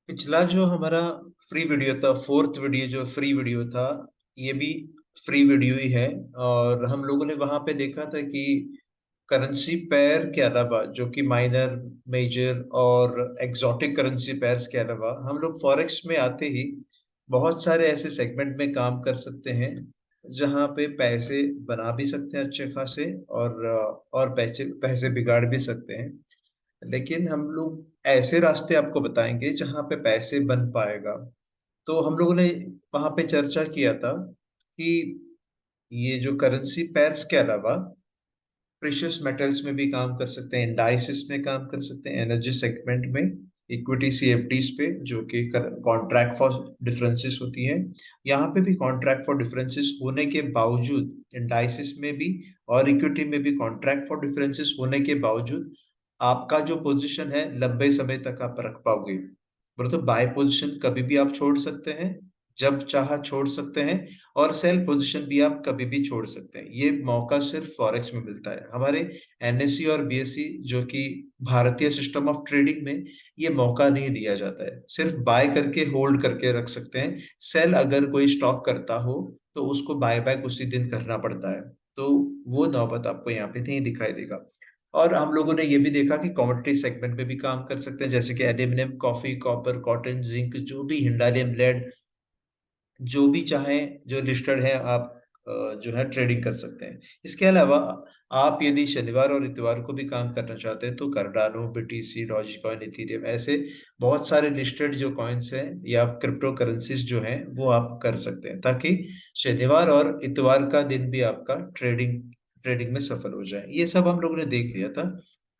पिछला जो हमारा फ्री वीडियो था, फोर्थ वीडियो जो फ्री वीडियो था, ये भी फ्री वीडियो ही है। और हम लोगों ने वहां पे देखा था कि करेंसी पेयर के अलावा, जो कि माइनर, मेजर और एग्जॉटिक करेंसी पेयर्स के अलावा, हम लोग फॉरेक्स में आते ही बहुत सारे ऐसे सेगमेंट में काम कर सकते हैं जहां पे पैसे बना भी सकते हैं अच्छे खासे, और पैसे पैसे बिगाड़ भी सकते हैं। लेकिन हम लोग ऐसे रास्ते आपको बताएंगे जहां पे पैसे बन पाएगा। तो हम लोगों ने वहां पे चर्चा किया था कि ये जो करेंसी पेयर्स के अलावा प्रेशियस मेटल्स में भी काम कर सकते हैं, इंडाइसिस में काम कर सकते हैं, एनर्जी सेगमेंट में, इक्विटी सीएफडीज पे, जो कि कॉन्ट्रैक्ट फॉर डिफरेंसेस होती है। यहाँ पे भी कॉन्ट्रैक्ट फॉर डिफरेंसेस होने के बावजूद, इंडाइसिस में भी और इक्विटी में भी कॉन्ट्रैक्ट फॉर डिफरेंसेस होने के बावजूद, आपका जो पोजीशन है लंबे समय तक आप रख पाओगे। बोले तो बाय पोजीशन कभी भी आप छोड़ सकते हैं, जब चाहा छोड़ सकते हैं, और सेल पोजीशन भी आप कभी भी छोड़ सकते हैं। ये मौका सिर्फ फॉरेक्स में मिलता है। हमारे एनएससी और बीएससी, जो कि भारतीय सिस्टम ऑफ ट्रेडिंग में, ये मौका नहीं दिया जाता है। सिर्फ बाय करके होल्ड करके रख सकते हैं। सेल अगर कोई स्टॉक करता हो तो उसको बाय बैक उसी दिन करना पड़ता है। तो वो नौबत आपको यहाँ पे नहीं दिखाई देगा। और हम लोगों ने ये भी देखा कि कमोडिटी सेगमेंट में भी काम कर सकते हैं, जैसे कि aluminium, coffee, copper, cotton, zinc, जो भी हिंडालियम, लेड, जो भी चाहे जो लिस्टेड है, आप जो है ट्रेडिंग कर सकते हैं। इसके अलावा आप यदि शनिवार और इतवार को भी काम करना चाहते हैं तो कार्डानो, बीटीसी, डॉजकॉइन, इथेरियम, ऐसे बहुत सारे लिस्टेड जो कॉइन्स हैं या क्रिप्टो करेंसीज जो हैं वो आप कर सकते हैं, ताकि शनिवार और इतवार का दिन भी आपका ट्रेडिंग ट्रेडिंग में सफल हो जाए। ये सब हम लोगों ने देख लिया था।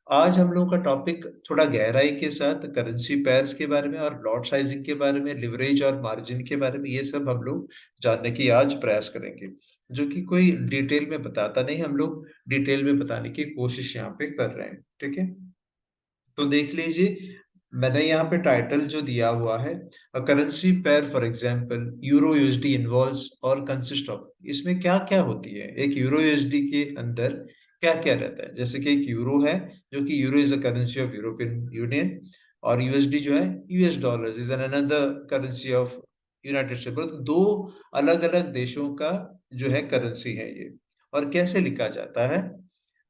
आज हम लोगों का टॉपिक थोड़ा गहराई के साथ करेंसी पेयर्स के बारे में और लॉट साइजिंग के बारे में, लिवरेज और मार्जिन के बारे में, ये सब हम लोग जानने की आज प्रयास करेंगे, जो कि कोई डिटेल में बताता नहीं, हम लोग डिटेल में बताने की कोशिश यहाँ पे कर रहे हैं। ठीक है, तो देख लीजिए, मैंने यहाँ पे टाइटल जो दिया हुआ है, a currency pair for example euro USD involves और कंसिस्ट ऑफ। इसमें क्या क्या होती है, एक यूरो यूएसडी के अंदर क्या क्या रहता है। जैसे कि एक यूरो है, जो कि euro is a currency of European union, और यूएसडी जो है, US dollars is an another currency of United states. दो अलग अलग देशों का जो है करेंसी है ये। और कैसे लिखा जाता है,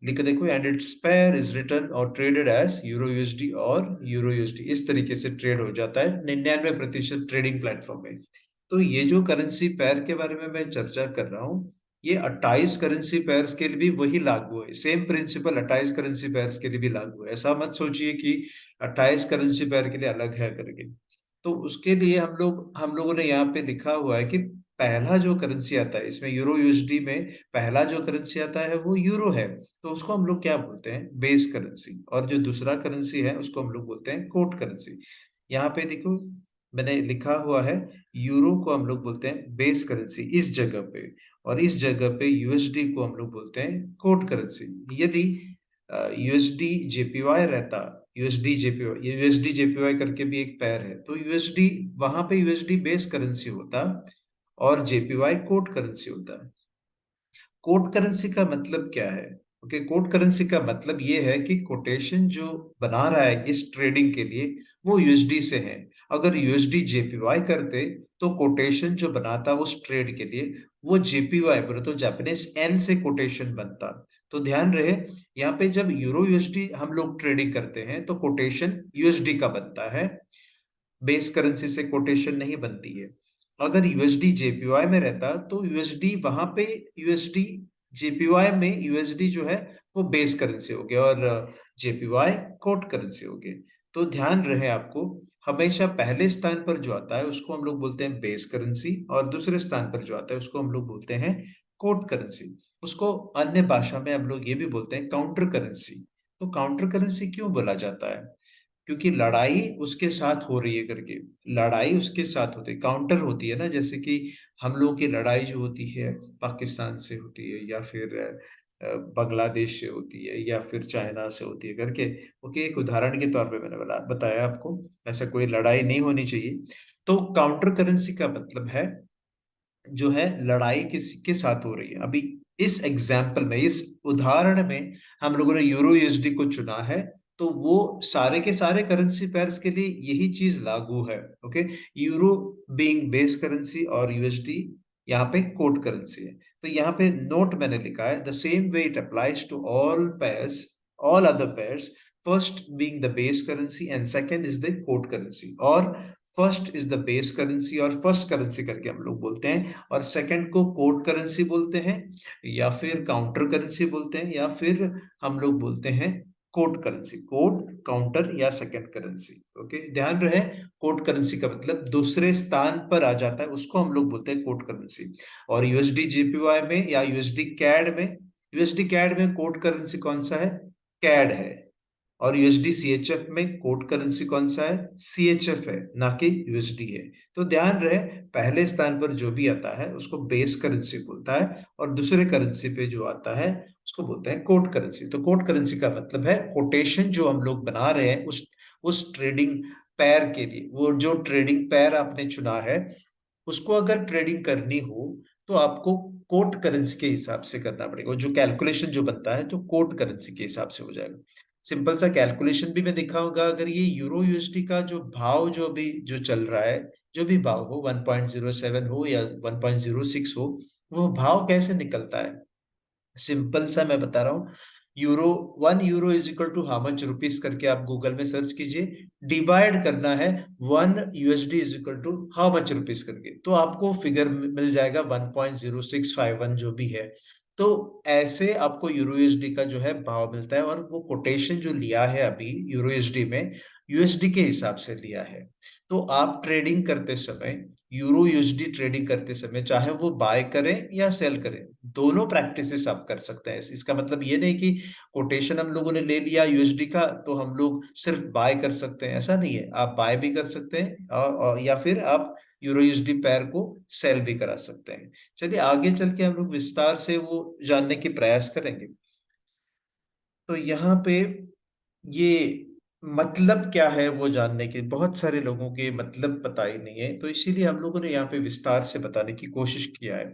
लिख देखो, and its pair is written और ट्रेडेड एज यूरो यूएसडी और यूरो यूएसडी, इस तरीके से ट्रेड हो जाता है 99% ट्रेडिंग प्लेटफॉर्म में। तो ये जो करेंसी पेयर के बारे में मैं चर्चा कर रहा हूँ, ये 28 करेंसी पेयर्स के लिए भी वही लागू है। सेम प्रिंसिपल 28 करेंसी पेयर्स के लिए भी लागू है। ऐसा मत सोचिए कि 28 करेंसी पेयर के लिए अलग है करके। तो उसके लिए हम लोगों ने यहाँ पे लिखा हुआ है कि पहला जो करेंसी आता है इसमें, यूरो यूएसडी में पहला जो करेंसी आता है वो यूरो है। तो उसको हम लोग क्या बोलते हैं, बेस करेंसी। और जो दूसरा करेंसी है उसको हम लोग बोलते हैं कोट करेंसी। यहाँ पे देखो, मैंने लिखा हुआ है, यूरो को हम लोग बोलते हैं बेस करेंसी इस जगह पे, और इस जगह पे यूएसडी को हम लोग बोलते हैं कोट करेंसी। यदि यूएसडी जेपीवाई रहता, यूएसडी जेपीवाई करके भी एक पेयर है, तो यूएसडी, वहां पे यूएसडी बेस करेंसी होता और जेपीवाई कोट करेंसी होता है। कोट करेंसी का मतलब क्या है? ओके, कोट करेंसी का मतलब ये है कि कोटेशन जो बना रहा है इस ट्रेडिंग के लिए वो यूएसडी से है। अगर यूएसडी जेपीवाई करते तो कोटेशन जो बनाता उस ट्रेड के लिए वो जेपीवाई, बोले तो जापानीज एन से कोटेशन बनता। तो ध्यान रहे, यहाँ पे जब यूरो यूएसडी हम लोग ट्रेडिंग करते हैं तो कोटेशन यूएसडी का बनता है, बेस करेंसी से कोटेशन नहीं बनती है। अगर यूएसडी जेपीवाई में रहता तो यूएसडी वहां पे, यूएसडी जेपीवाई में यूएसडी जो है वो बेस करेंसी हो गया और जेपीवाई कोट करेंसी हो गई। तो ध्यान रहे आपको, हमेशा पहले स्थान पर जो आता है उसको हम लोग बोलते हैं बेस करेंसी, और दूसरे स्थान पर जो आता है उसको हम लोग बोलते हैं कोट करेंसी। उसको अन्य भाषा में हम लोग ये भी बोलते हैं काउंटर करेंसी। तो काउंटर करेंसी क्यों बोला जाता है? क्योंकि लड़ाई उसके साथ हो रही है करके, लड़ाई उसके साथ होती है, काउंटर होती है ना। जैसे कि हम लोगों की लड़ाई जो होती है पाकिस्तान से होती है, या फिर बांग्लादेश से होती है, या फिर चाइना से होती है करके। ओके, एक उदाहरण के तौर पे मैंने बताया आपको, ऐसा कोई लड़ाई नहीं होनी चाहिए। तो काउंटर करेंसी का मतलब है जो है लड़ाई किसी के साथ हो रही है। अभी इस एग्जाम्पल में, इस उदाहरण में हम लोगों ने यूरो यूएसडी को चुना है, तो वो सारे के सारे करेंसी पेयर्स के लिए यही चीज लागू है। Okay, euro being base currency और यूएसडी यहाँ पे कोड करेंसी है। तो यहाँ पे नोट मैंने लिखा है, the same way it applies to all pairs, all other pairs, first being the base currency and second is the code currency. और first is the base currency और फर्स्ट करेंसी करके हम लोग बोलते हैं, और सेकंड को कोड करेंसी बोलते हैं, या फिर काउंटर करेंसी बोलते हैं, या फिर हम लोग बोलते हैं कोड करेंसी, कोड, काउंटर या सेकंड करेंसी। ओके, ध्यान रहे, कोड करेंसी का मतलब दूसरे स्थान पर आ जाता है, उसको हम लोग बोलते हैं कोड करेंसी। और यूएसडी जेपीवाई में या यूएसडी कैड में, यूएसडी कैड में कोड करेंसी कौन सा है? कैड है। और यूएसडी सीएचएफ में कोड करेंसी कौन सा है? सीएचएफ है, ना कि यूएसडी है। तो ध्यान रहे, पहले स्थान पर जो भी आता है उसको बेस करेंसी बोलता है, और दूसरे करेंसी पे जो आता है उसको बोलते हैं कोड करेंसी। तो कोड करेंसी का मतलब है कोटेशन जो हम लोग बना रहे हैं उस ट्रेडिंग पैर के लिए। वो जो ट्रेडिंग पैर आपने चुना है, उसको अगर ट्रेडिंग करनी हो तो आपको कोट करेंसी के हिसाब से करना पड़ेगा। जो कैलकुलेशन जो बनता है तो कोट करेंसी के हिसाब से हो जाएगा। सिंपल सा कैलकुलेशन भी मैं दिखाऊंगा। अगर ये यूरो यूएसडी का जो भाव जो भी जो चल रहा है, जो भी भाव हो, 1.07 हो या 1.06 हो, वो भाव कैसे निकलता है? सिंपल सा मैं बता रहा हूँ। Euro, 1 euro is equal to how much rupees करके आप गूगल में सर्च कीजिए, डिवाइड करना है 1 USD is equal to how much rupees करके, तो आपको फिगर मिल जाएगा 1.0651 जो भी है। तो ऐसे आपको यूरो यूएसडी का जो है भाव मिलता है, और वो कोटेशन जो लिया है अभी यूरो यूएसडी में, यूएसडी के हिसाब से लिया है। तो आप ट्रेडिंग करते समय, यूरो यूएसडी ट्रेडिंग करते समय, चाहे वो बाय करें या सेल करें, दोनों प्रैक्टिसेस आप कर सकते हैं। इसका मतलब ये नहीं कि कोटेशन हम लोगों ने ले लिया यूएसडी का तो हम लोग सिर्फ बाय कर सकते हैं, ऐसा नहीं है। आप बाय भी कर सकते हैं, या फिर आप यूरो यूएसडी पेयर को सेल भी करा सकते हैं। चलिए आगे चल के हम लोग विस्तार से वो जानने की प्रयास करेंगे। तो यहाँ पे ये मतलब क्या है वो जानने के, बहुत सारे लोगों के मतलब पता ही नहीं है, तो इसीलिए हम लोगों ने यहाँ पे विस्तार से बताने की कोशिश किया है।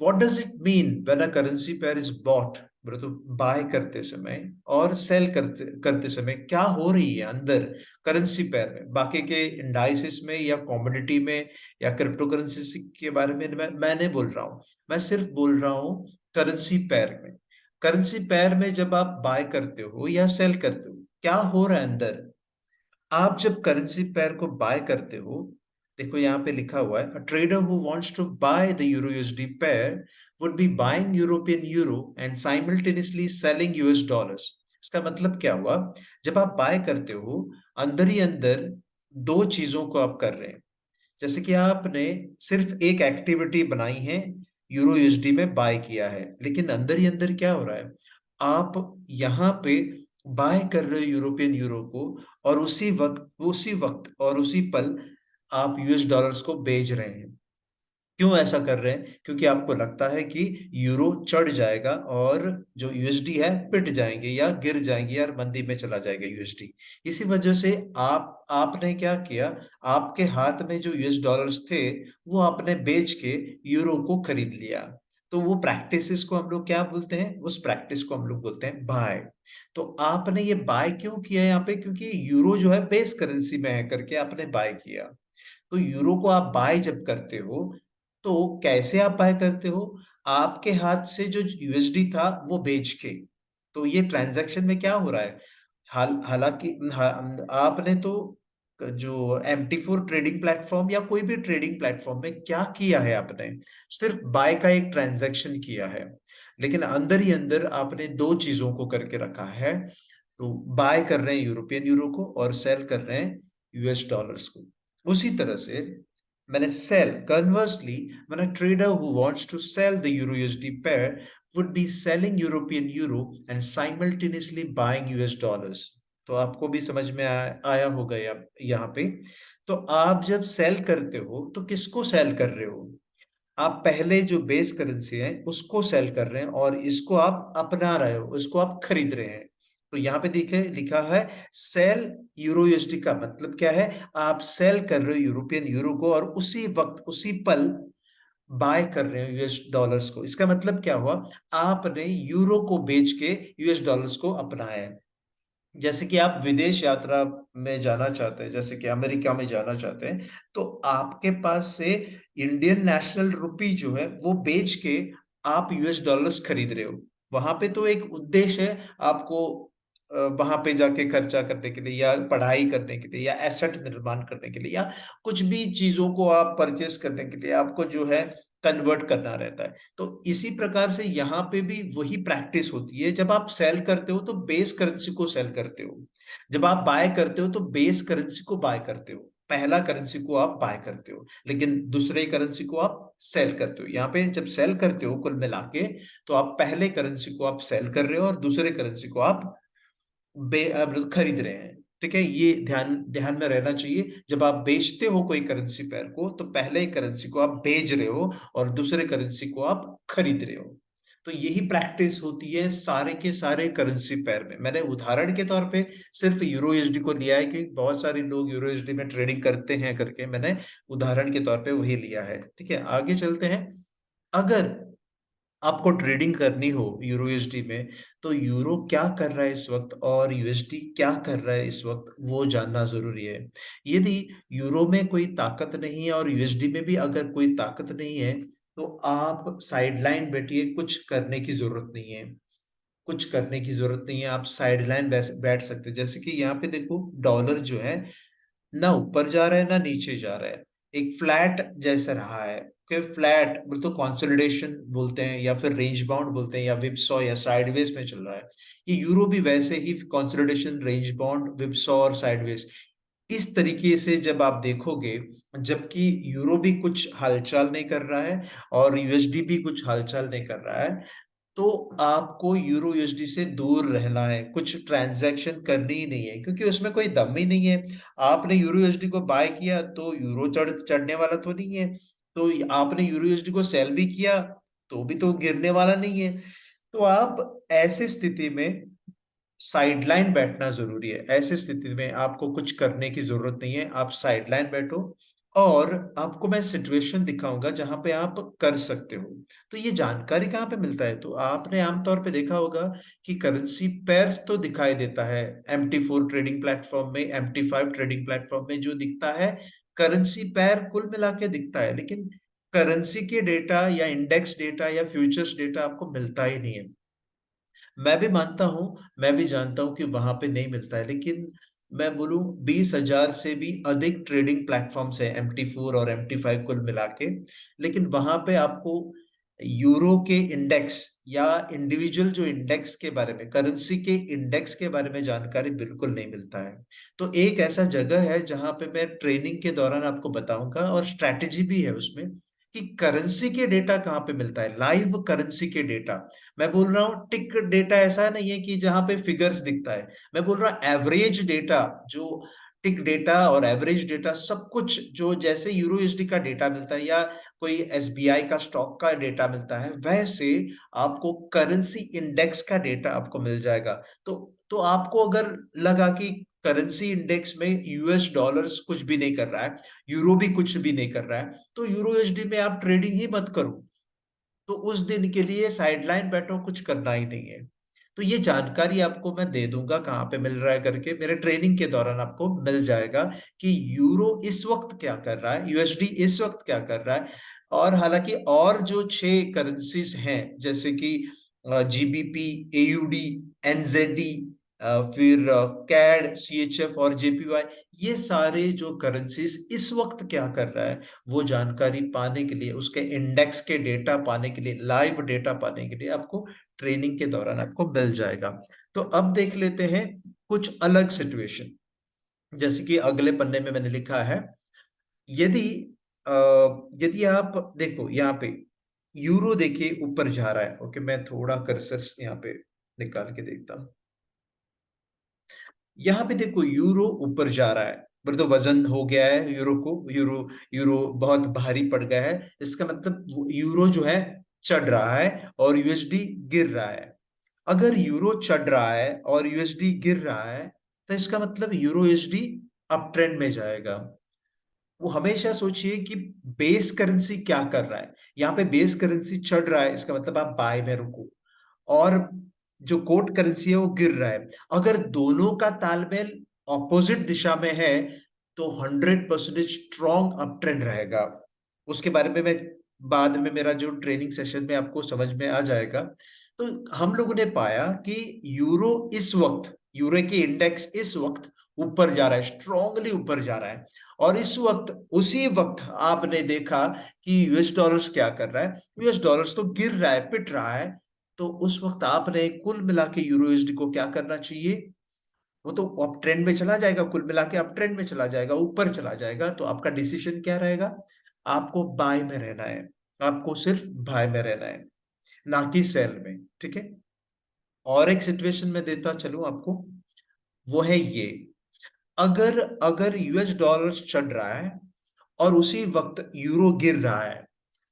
What does it mean when a currency pair is bought? बोले तो बाय करते समय और सेल करते करते समय क्या हो रही है अंदर करेंसी पेयर में। बाकी के इंडाइसिस में या कमोडिटी में या क्रिप्टो करेंसी के बारे में मैं नहीं बोल रहा हूँ। मैं सिर्फ बोल रहा हूँ करेंसी पेयर में। करेंसी पेयर में जब आप बाय करते हो या सेल करते हो, क्या हो रहा है अंदर? आप जब करेंसी पेयर को बाय करते हो, देखो यहाँ पे लिखा हुआ है, a trader who wants to buy the euro USD pair would be buying European euro and simultaneously selling US dollars। इसका मतलब क्या हुआ? जब आप बाय करते हो, अंदर ही अंदर दो चीजों को आप कर रहे हैं। जैसे कि आपने सिर्फ एक एक्टिविटी बनाई है, यूरो यूएसडी में बाय किया है, लेकिन अंदर ही अंदर क्या हो रहा है? आप यहाँ पे बाय कर रहे हो यूरोपियन यूरो को, और उसी वक्त और उसी पल आप यूएस डॉलर्स को बेच रहे हैं। क्यों ऐसा कर रहे हैं? क्योंकि आपको लगता है कि यूरो चढ़ जाएगा और जो यूएसडी है पिट जाएंगे या गिर जाएंगे या मंदी में चला जाएगा यूएसडी। इसी वजह से आपने क्या किया? आपके हाथ में जो यूएस डॉलर्स थे, वो आपने बेच के यूरो को खरीद लिया। तो वो प्रैक्टिसेस को हम लोग क्या बोलते हैं? उस प्रैक्टिस को हम लोग बोलते हैं बाय। तो आपने ये बाय क्यों किया यहाँ पे? क्योंकि यूरो जो है बेस करेंसी में है करके आपने बाय किया। तो यूरो को आप बाय जब करते हो, तो कैसे आप बाय करते हो? आपके हाथ से जो यूएसडी था वो बेच के। तो ये ट्रांजैक्शन में क्या हो रहा है? हालांकि आपने तो जो MT4 ट्रेडिंग प्लेटफॉर्म या कोई भी ट्रेडिंग प्लेटफॉर्म में क्या किया है? आपने सिर्फ बाय का एक ट्रांजैक्शन किया है, लेकिन अंदर ही अंदर आपने दो चीजों को करके रखा है। तो बाय कर रहे हैं यूरोपियन यूरो को और सेल कर रहे हैं यूएस डॉलर्स को। उसी तरह से मैंने cell, conversely, when a trader who wants to sell the euro USD pair would be selling European euro and simultaneously buying US dollars। तो आपको भी समझ में आया होगा यहाँ पे। तो आप जब सेल करते हो तो किसको सेल कर रहे हो? आप पहले जो बेस करेंसी है उसको सेल कर रहे हैं, और इसको आप अपना रहे हो, इसको आप खरीद रहे हैं। तो यहाँ पे देखे लिखा है सेल यूरो यूएसडी का मतलब क्या है? आप सेल कर रहे हो यूरोपियन यूरो को, और उसी वक्त उसी पल बाय कर रहे हो यूएस डॉलर्स को। इसका मतलब क्या हुआ? आपने यूरो को बेच के यूएस डॉलर्स को अपनाया है। जैसे कि आप विदेश यात्रा में जाना चाहते हैं, जैसे कि अमेरिका में जाना चाहते हैं, तो आपके पास से इंडियन नेशनल रुपी जो है वो बेच के आप यूएस डॉलर्स खरीद रहे हो। वहां पे तो एक उद्देश्य है आपको, वहां पे जाके खर्चा करने के लिए या पढ़ाई करने के लिए या एसेट निर्माण करने के लिए या कुछ भी चीजों को आप परचेस करने के लिए आपको जो है कन्वर्ट करना रहता है। तो इसी प्रकार से यहाँ पे भी वही प्रैक्टिस होती है। जब आप सेल करते हो तो बेस करेंसी को सेल करते हो, जब आप बाय करते हो तो बेस करेंसी को बाय करते हो। पहला करेंसी को आप बाय करते हो लेकिन दूसरे करेंसी को आप सेल करते हो। यहाँ पे जब सेल करते हो कुल मिला के, तो आप पहले करेंसी को आप सेल कर रहे हो और दूसरे करेंसी को आप खरीद रहे हैं। ठीक है, ये ध्यान ध्यान में रहना चाहिए। जब आप बेचते हो कोई करेंसी पेयर को तो पहले करेंसी को आप बेच रहे हो और दूसरे करेंसी को आप खरीद रहे हो। तो यही प्रैक्टिस होती है सारे के सारे करेंसी पेयर में। मैंने उदाहरण के तौर पे सिर्फ यूरो यूएसडी को लिया है क्योंकि बहुत सारे लोग यूरो यूएसडी में ट्रेडिंग करते हैं करके मैंने उदाहरण के तौर पे वही लिया है। ठीक है, आगे चलते हैं। अगर आपको ट्रेडिंग करनी हो यूरो यूएसडी में, तो यूरो क्या कर रहा है इस वक्त और यूएसडी क्या कर रहा है इस वक्त, वो जानना जरूरी है। यदि यूरो में कोई ताकत नहीं है और यूएसडी में भी अगर कोई ताकत नहीं है, तो आप साइडलाइन बैठिए, कुछ करने की जरूरत नहीं है। कुछ करने की जरूरत नहीं है, आप साइडलाइन बैठ सकते हैं। जैसे कि यहाँ पे देखो, डॉलर जो है ना ऊपर जा रहा है ना नीचे जा रहा है, एक फ्लैट जैसा रहा है। कि फ्लैट बोल तो कंसोलिडेशन बोलते हैं या फिर रेंज बाउंड बोलते हैं या विपसॉ या साइडवेज में चल रहा है। ये यूरो भी वैसे ही कंसोलिडेशन, रेंज बाउंड, विपसॉ और साइडवेज इस तरीके से जब आप देखोगे, जबकि यूरो भी कुछ हालचाल नहीं कर रहा है और यूएसडी भी कुछ हालचाल नहीं कर रहा है, तो आपको यूरो यूएसडी से दूर रहना है, कुछ ट्रांजैक्शन करनी ही नहीं है क्योंकि उसमें कोई दम ही नहीं है। आपने यूरो यूएसडी को बाय किया तो यूरो चढ़ने वाला तो नहीं है, तो आपने यूरो यूएसडी को सेल भी किया तो भी तो गिरने वाला नहीं है। तो आप ऐसी स्थिति में साइडलाइन बैठना जरूरी है। ऐसी स्थिति में आपको कुछ करने की जरूरत नहीं है, आप साइडलाइन बैठो और आपको मैं सिचुएशन दिखाऊंगा जहां पे आप कर सकते हो। तो ये जानकारी कहाँ पे मिलता है, तो आपने आमतौर पे देखा होगा कि करेंसी पेयर्स तो दिखाई देता है MT4 ट्रेडिंग प्लेटफॉर्म में, MT5 ट्रेडिंग प्लेटफॉर्म में जो दिखता है करेंसी पेयर कुल मिला के दिखता है, लेकिन करेंसी के डेटा या इंडेक्स डेटा या फ्यूचर्स डेटा आपको मिलता ही नहीं है। मैं भी मानता हूं, मैं भी जानता हूं कि वहां पे नहीं मिलता है, लेकिन मैं बोलूं 20,000 से भी अधिक ट्रेडिंग प्लेटफॉर्म्स है MT4 और MT5 कुल मिला के, लेकिन वहां पे आपको यूरो के इंडेक्स या इंडिविजुअल जो इंडेक्स के बारे में, करेंसी के इंडेक्स के बारे में जानकारी बिल्कुल नहीं मिलता है। तो एक ऐसा जगह है जहां पे मैं ट्रेनिंग के दौरान आपको बताऊंगा और स्ट्रैटेजी भी है उसमें कि करेंसी के डेटा कहाँ पे मिलता है, लाइव करेंसी के डेटा। मैं बोल रहा हूँ टिक डेटा ऐसा नहीं है कि जहां पे फिगर्स दिखता है, मैं बोल रहा हूँ एवरेज डेटा, जो टिक डेटा और एवरेज डेटा सब कुछ जो जैसे यूरो यूएसडी का डेटा मिलता है या कोई एसबीआई का स्टॉक का डेटा मिलता है, वैसे आपको करेंसी इंडेक्स का डेटा आपको मिल जाएगा। तो आपको अगर लगा कि करेंसी इंडेक्स में यूएस डॉलर्स कुछ भी नहीं कर रहा है, यूरो भी कुछ भी नहीं कर रहा है, तो यूरो यूएसडी में आप ट्रेडिंग ही मत करो। तो उस दिन के लिए साइडलाइन बैठो, कुछ करना ही नहीं है। तो ये जानकारी आपको मैं दे दूंगा कहाँ पे मिल रहा है करके, मेरे ट्रेनिंग के दौरान आपको मिल जाएगा कि यूरो इस वक्त क्या कर रहा है, यूएसडी इस वक्त क्या कर रहा है। और हालांकि और जो 6 करेंसीज हैं जैसे कि जीबीपी, एयूडी, एनजेडी, फिर कैड, सीएचएफ और जेपीवाई, ये सारे जो करेंसीज इस वक्त क्या कर रहा है, वो जानकारी पाने के लिए, उसके इंडेक्स के डेटा पाने के लिए, लाइव डेटा पाने के लिए आपको ट्रेनिंग के दौरान आपको मिल जाएगा। तो अब देख लेते हैं कुछ अलग सिचुएशन। जैसे कि अगले पन्ने में मैंने लिखा है, यदि अ, यदि आप देखो यहाँ पे यूरो देखिए ऊपर जा रहा है। ओके, मैं थोड़ा कर्सर यहाँ पे निकाल के देखता हूँ। यहाँ पे देखो यूरो ऊपर जा रहा है, पर तो वजन हो गया है यूरो को, यूरो यूरो बहुत भारी पड़ गया है। इसका मतलब यूरो जो है चढ़ रहा है और यूएसडी गिर रहा है। अगर यूरो चढ़ रहा है और यूएसडी गिर रहा है, तो इसका मतलब यूरो यूएसडी अप ट्रेंड में जाएगा। वो हमेशा सोचिए कि बेस करेंसी क्या कर रहा है। यहाँ पे बेस करेंसी चढ़ रहा है, इसका मतलब आप बाय में रुको। और जो कोट करेंसी है वो गिर रहा है। अगर दोनों का तालमेल ऑपोजिट दिशा में है तो 100% स्ट्रॉन्ग अप ट्रेंड रहेगा। उसके बारे में मैं बाद में मेरा जो ट्रेनिंग सेशन में आपको समझ में आ जाएगा। तो हम लोगों ने पाया कि यूरो इस वक्त, यूरो के इंडेक्स इस वक्त ऊपर जा रहा है, स्ट्रांगली ऊपर जा रहा है। और इस वक्त, उसी वक्त आपने देखा कि यूएस डॉलर्स क्या कर रहा है, यूएस डॉलर्स तो गिर रहा है, पिट रहा है। तो उस वक्त आपने कुल मिला के यूरो यूएसडी को क्या करना चाहिए, वो तो अप ट्रेंड में चला जाएगा, कुल मिला के अप ट्रेंड में चला जाएगा, ऊपर चला जाएगा। तो आपका डिसीजन क्या रहेगा, आपको बाय में रहना है, आपको सिर्फ बाय में रहना है, ना कि सेल में। ठीक है। और एक सिचुएशन में देता चलूं आपको, वो है ये। अगर अगर यूएस डॉलर चढ़ रहा है और उसी वक्त यूरो गिर रहा है,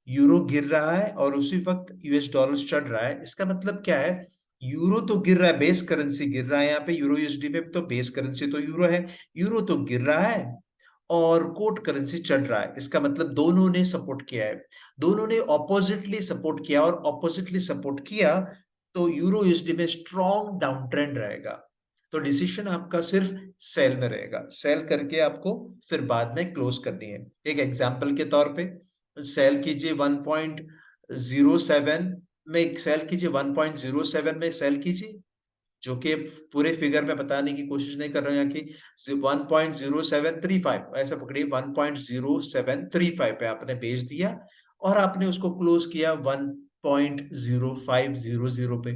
यूरो गिर रहा है और उसी वक्त यूएस डॉलर चढ़ रहा है, इसका मतलब क्या है, यूरो तो गिर रहा है, बेस करेंसी गिर रहा है, यहाँ पे यूरो यूएसडी में तो बेस करेंसी तो यूरो है, यूरो तो गिर रहा है और कोट करेंसी चढ़ रहा है। इसका मतलब दोनों ने सपोर्ट किया है, दोनों ने ऑपोजिटली सपोर्ट किया, और ऑपोजिटली सपोर्ट किया तो यूरो यूएसडी में स्ट्रॉन्ग डाउन ट्रेंड रहेगा। तो डिसीजन आपका सिर्फ सेल में रहेगा, सेल करके आपको फिर बाद में क्लोज करनी है। एक एग्जांपल के तौर पे सेल कीजिए 1.07 में, सेल कीजिए 1.07 में सेल कीजिए, जो कि पूरे फिगर में बताने की कोशिश नहीं कर रहे हैं, यहाँ की 1.0735 ऐसा पकड़िए, 1.0735 पे आपने बेच दिया और आपने उसको क्लोज किया 1.0500 पे,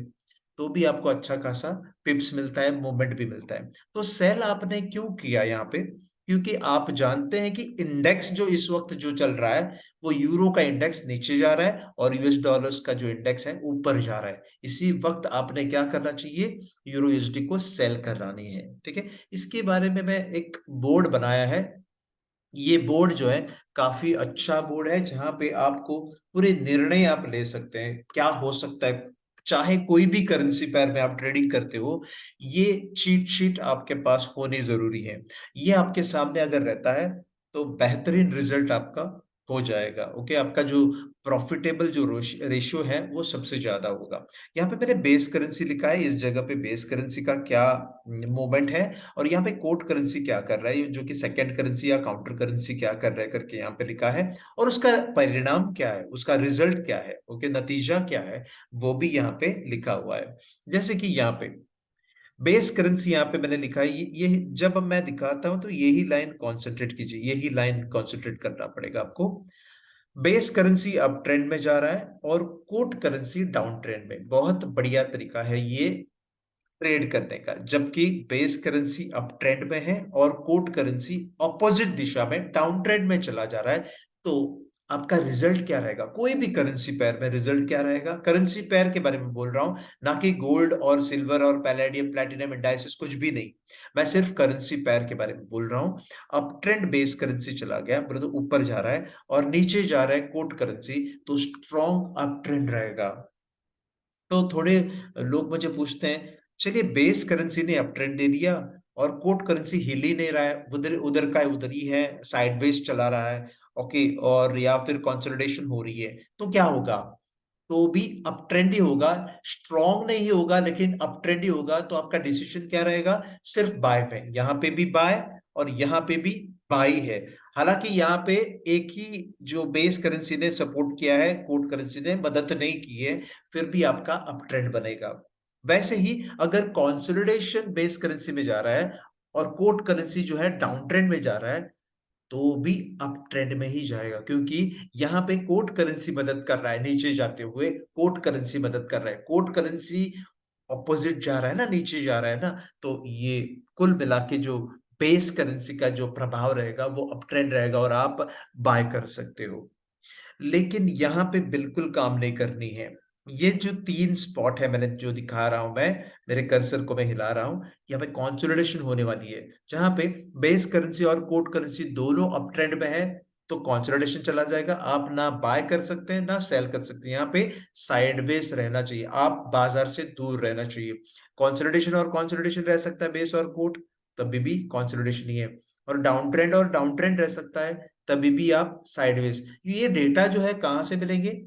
तो भी आपको अच्छा खासा पिप्स मिलता है, मूवमेंट भी मिलता है। तो सेल आपने क्यों किया यहाँ पे, क्योंकि आप जानते हैं कि इंडेक्स जो इस वक्त जो चल रहा है, वो यूरो का इंडेक्स नीचे जा रहा है और यूएस डॉलर्स का जो इंडेक्स है ऊपर जा रहा है। इसी वक्त आपने क्या करना चाहिए, यूरो यूएसडी को सेल करानी है। ठीक है। इसके बारे में मैं एक बोर्ड बनाया है, ये बोर्ड जो है काफी अच्छा बोर्ड है, जहां पे आपको पूरे निर्णय आप ले सकते हैं क्या हो सकता है, चाहे कोई भी करेंसी पेयर में आप ट्रेडिंग करते हो, ये चीट शीट आपके पास होनी जरूरी है। ये आपके सामने अगर रहता है तो बेहतरीन रिजल्ट आपका हो जाएगा। ओके, आपका जो प्रॉफिटेबल जो रेशियो है वो सबसे ज्यादा होगा। यहाँ पे मैंने बेस करेंसी लिखा है, इस जगह पे बेस करेंसी का क्या मूवमेंट है, और यहाँ पे कोट करेंसी क्या कर रहा है, जो कि सेकेंड करेंसी या काउंटर करेंसी क्या कर रहा है करके यहाँ पे लिखा है, और उसका परिणाम क्या है, उसका रिजल्ट क्या है, ओके, नतीजा क्या है, वो भी यहाँ पे लिखा हुआ है। जैसे कि यहाँ पे बेस करेंसी यहाँ पे मैंने लिखा है, ये जब मैं दिखाता हूं तो यही लाइन कॉन्सेंट्रेट कीजिए, यही लाइन कॉन्सेंट्रेट करना पड़ेगा आपको। बेस करेंसी अप ट्रेंड में जा रहा है और कोट करेंसी डाउन ट्रेंड में। बहुत बढ़िया तरीका है ये ट्रेड करने का, जबकि बेस करेंसी अप ट्रेंड में है और कोट करेंसी ऑपोजिट दिशा में डाउन ट्रेंड में चला जा रहा है। तो आपका रिजल्ट क्या रहेगा, कोई भी करेंसी पेयर में रिजल्ट क्या रहेगा, करेंसी पेयर के बारे में बोल रहा हूं, ना कि गोल्ड और सिल्वर और पैलेडियम प्लैटिनम इंडाइसिस, कुछ भी नहीं। मैं सिर्फ करेंसी पेयर के बारे में बोल रहा हूं। अप ट्रेंड बेस करेंसी चला गया, मतलब ऊपर जा रहा है, और नीचे जा रहा है कोट करेंसी, तो स्ट्रॉन्ग अप ट्रेंड रहेगा। तो थोड़े लोग मुझे पूछते हैं, चलिए बेस करेंसी ने अप ट्रेंड दे दिया और कोट करेंसी हिल ही नहीं रहा है, उधर उधर का उधर ही है, साइडवेज चला रहा है, ओके, और या फिर कंसोलिडेशन हो रही है, तो क्या होगा, तो भी अप ट्रेंड ही होगा, स्ट्रॉन्ग नहीं होगा लेकिन अप ट्रेंड ही होगा। तो आपका डिसीजन क्या रहेगा, सिर्फ बाय पे, यहाँ पे भी बाय और यहाँ पे भी बाय है। हालांकि यहाँ पे एक ही जो बेस करेंसी ने सपोर्ट किया है, कोट करेंसी ने मदद नहीं की है, फिर भी आपका अप ट्रेंड बनेगा। वैसे ही अगर कंसोलिडेशन बेस करेंसी में जा रहा है और कोट करेंसी जो है डाउन ट्रेंड में जा रहा है, तो भी अप ट्रेंड में ही जाएगा, क्योंकि यहाँ पे कोट करेंसी मदद कर रहा है, नीचे जाते हुए कोट करेंसी मदद कर रहा है, कोट करेंसी ऑपोजिट जा रहा है ना, नीचे जा रहा है ना। तो ये कुल मिला के जो बेस करेंसी का जो प्रभाव रहेगा वो अप ट्रेंड रहेगा और आप बाय कर सकते हो। लेकिन यहाँ पे बिल्कुल काम नहीं करनी है। ये जो तीन स्पॉट है मैंने जो दिखा रहा हूं, मैं मेरे कर्सर को मैं हिला रहा हूं, यहाँ पे कंसोलिडेशन होने वाली है, जहां पे बेस करेंसी और कोट करेंसी दोनों अप ट्रेंड में है। तो कंसोलिडेशन चला जाएगा, आप ना बाय कर सकते हैं ना सेल कर सकते हैं, यहाँ पे साइडवेज रहना चाहिए, आप बाजार से दूर रहना चाहिए। कंसोलिडेशन और कंसोलिडेशन रह सकता है बेस और कोट, तभी भी कंसोलिडेशन ही है। और डाउन ट्रेंड रह सकता है, तभी भी आप साइडवेज। ये डेटा जो है कहां से मिलेंगे,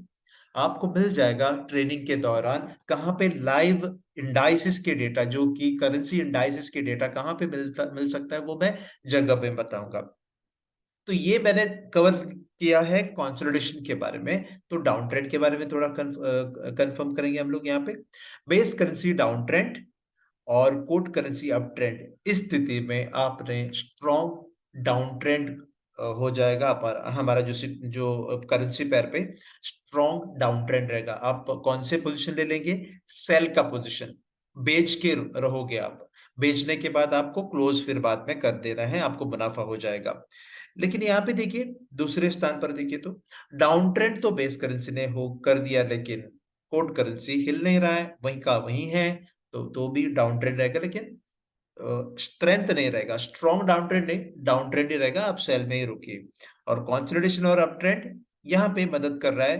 आपको मिल जाएगा ट्रेनिंग के दौरान। कहाँ पे लाइव इंडाइसिस के डेटा, जो कि करेंसी इंडाइसिस के डेटा कहाँ पे मिल सकता है, वो मैं जगह पे बताऊंगा। तो ये मैंने कवर किया है कंसोलिडेशन के बारे में। तो डाउन ट्रेंड के बारे में थोड़ा कंफर्म करेंगे हम लोग यहाँ पे। बेस करेंसी डाउन ट्रेंड और कोट करेंसी अप ट्रेंड, इस स्थिति में आपने स्ट्रॉन्ग डाउन ट्रेंड हो जाएगा। हमारा जो करेंसी पेयर पे स्ट्रॉन्ग डाउन ट्रेंड रहेगा। आप कौन से पोजीशन ले लेंगे? सेल का पोजीशन, बेच के रहोगे आप। बेचने के बाद आपको क्लोज फिर बाद में कर देना है, आपको मुनाफा हो जाएगा। लेकिन यहाँ पे देखिए, दूसरे स्थान पर देखिए तो डाउन ट्रेंड तो बेस करेंसी ने हो कर दिया, लेकिन कोट करेंसी हिल नहीं रहा है, वहीं का वहीं है। तो भी डाउन ट्रेंड रहेगा, लेकिन स्ट्रेंथ नहीं रहेगा, स्ट्रॉन्ग डाउन ट्रेंड नहीं, डाउन ट्रेंड ही रहेगा। आप सेल में ही रुकिए। और कंसोलिडेशन और अप ट्रेंड यहाँ पे मदद कर रहा है,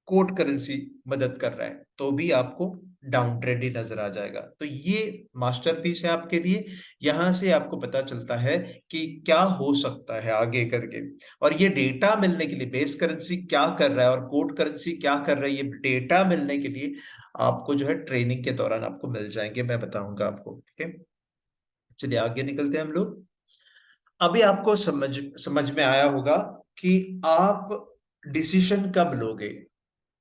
कोट करेंसी मदद कर रहा है, तो भी आपको डाउन ट्रेंड ही नजर आ जाएगा। तो ये मास्टरपीस है आपके लिए। यहां से आपको पता चलता है कि क्या हो सकता है आगे करके। और ये डेटा मिलने के लिए, बेस करेंसी क्या कर रहा है और कोट करेंसी क्या कर रहा है, ये डेटा मिलने के लिए आपको जो है ट्रेनिंग के दौरान आपको मिल जाएंगे, मैं बताऊंगा आपको। ठीक है, चलिए आगे निकलते हैं हम लोग। अभी आपको समझ में आया होगा कि आप डिसीजन कब लोगे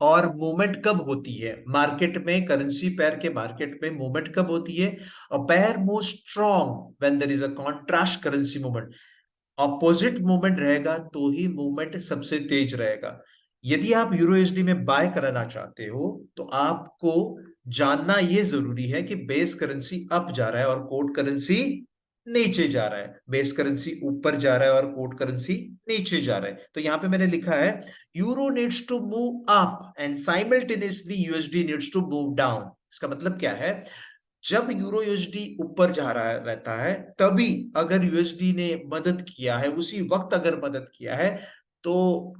और मूवमेंट कब होती है मार्केट में। करेंसी पेयर के मार्केट में मूवमेंट कब होती है? A pair move strong when there is a contrast currency movement. Opposite movement रहेगा तो ही मूवमेंट सबसे तेज रहेगा। यदि आप यूरो एसडी में बाय कराना चाहते हो, तो आपको जानना यह जरूरी है कि बेस करेंसी अप जा रहा है और कोट करेंसी नीचे जा रहा है। बेस करेंसी ऊपर जा रहा है और कोट करेंसी नीचे जा रहा है। तो यहां पे मैंने लिखा है, euro needs to move up and simultaneously USD needs to move down. इसका मतलब क्या है? जब यूरो यूएसडी ऊपर जा रहा रहता है, तभी अगर यूएसडी ने मदद किया है, उसी वक्त अगर मदद किया है, तो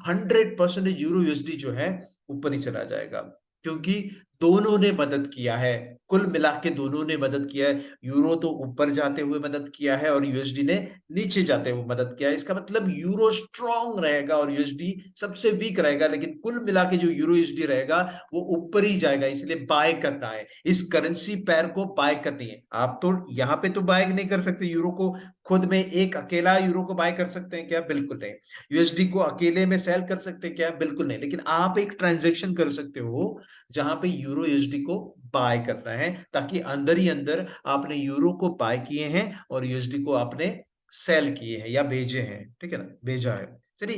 100% यूरो यूएसडी जो है ऊपर ही चला जाएगा। क्योंकि दोनों ने मदद किया है, कुल मिला के दोनों ने मदद किया है। यूरो तो ऊपर जाते हुए मदद किया है और यूएसडी ने नीचे जाते हुए मदद किया है। इसका मतलब यूरो स्ट्रांग रहेगा और यूएसडी सबसे वीक रहेगा, लेकिन कुल मिला के जो यूरो यूएसडी रहेगा वो ऊपर ही जाएगा। इसलिए बाय करना है, इस करेंसी पेयर को बाय करनी है। आप तो यहां पे तो बाय नहीं कर सकते यूरो को, खुद में एक अकेला यूरो को बाय कर सकते हैं क्या? बिल्कुल नहीं। यूएसडी को अकेले में सेल कर सकते हैं क्या? बिल्कुल नहीं। लेकिन आप एक ट्रांजेक्शन कर सकते हो जहां पे यूरो यूएसडी को बाय करना है, ताकि अंदर ही अंदर आपने यूरो को बाय किए हैं और यूएसडी को आपने सेल किए हैं या भेजे हैं। ठीक है ना, भेजा है। चलिए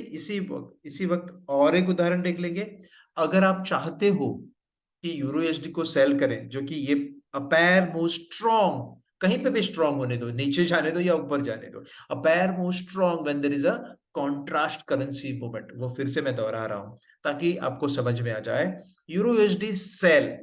इसी वक्त और एक उदाहरण देख लेंगे। अगर आप चाहते हो कि यूरो यूएसडी को सेल करें, जो कि ये अपेयर मूव स्ट्रॉन्ग, कहीं पे भी स्ट्रॉन्ग होने दो, नीचे जाने दो या ऊपर जाने दो, a pair move strong when there is a contrast currency movement. वो फिर से मैं दोहरा रहा हूं ताकि आपको समझ में आ जाए। यूरो यूएसडी सेल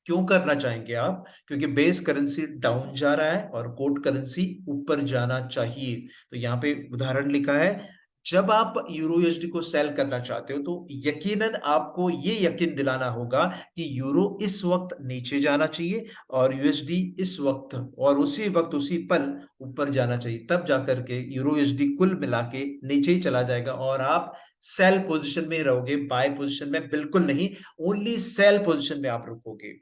क्यों करना चाहेंगे आप? क्योंकि बेस करेंसी डाउन जा रहा है और कोट करेंसी ऊपर जाना चाहिए। तो यहाँ पे उदाहरण लिखा है, जब आप यूरो यूएसडी को सेल करना चाहते हो, तो यकीनन आपको ये यकीन दिलाना होगा कि यूरो इस वक्त नीचे जाना चाहिए और यूएसडी इस वक्त और उसी वक्त उसी पल ऊपर जाना चाहिए। तब जाकर के यूरो यूएसडी कुल मिला के नीचे ही चला जाएगा और आप सेल पोजीशन में रहोगे, बाय पोजीशन में बिल्कुल नहीं। ओनली सेल पोजीशन में आप रुकोगे।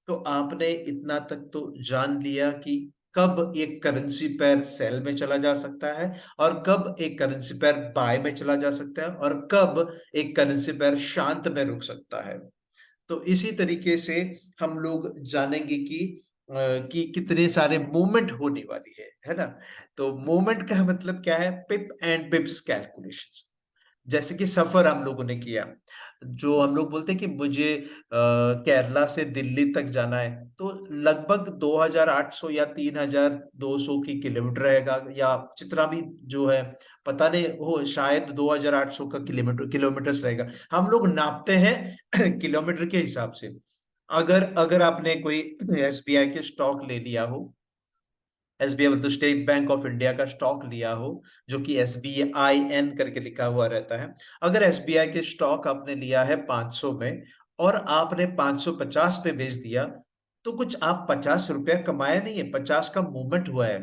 तो आपने इतना तक तो जान लिया कि कब एक करेंसी पेयर सेल में चला जा सकता है और कब एक करेंसी पेयर बाय में चला जा सकता है और कब एक करेंसी पेयर शांत में रुक सकता है। तो इसी तरीके से हम लोग जानेंगे कि कितने सारे मूवमेंट होने वाली है ना। तो मूवमेंट का मतलब क्या है? पिप एंड पिप्स कैलकुलेशंस। जैसे कि सफर हम लोगों ने किया, जो हम लोग बोलते हैं कि मुझे केरला से दिल्ली तक जाना है, तो लगभग 2800 या 3200 की किलोमीटर रहेगा, या जितना भी जो है, पता नहीं हो, शायद 2800 का किलोमीटर रहेगा। हम लोग नापते हैं किलोमीटर के हिसाब से। अगर अगर आपने कोई एसबीआई के स्टॉक ले लिया हो, एसबीआई मतलब स्टेट बैंक ऑफ इंडिया का स्टॉक लिया हो, जो कि SBIN करके लिखा हुआ रहता है। अगर एसबीआई के स्टॉक आपने लिया है 500 में और आपने 550 पे बेच दिया, तो कुछ आप 50 रुपया कमाया नहीं है, 50 का मूवमेंट हुआ है।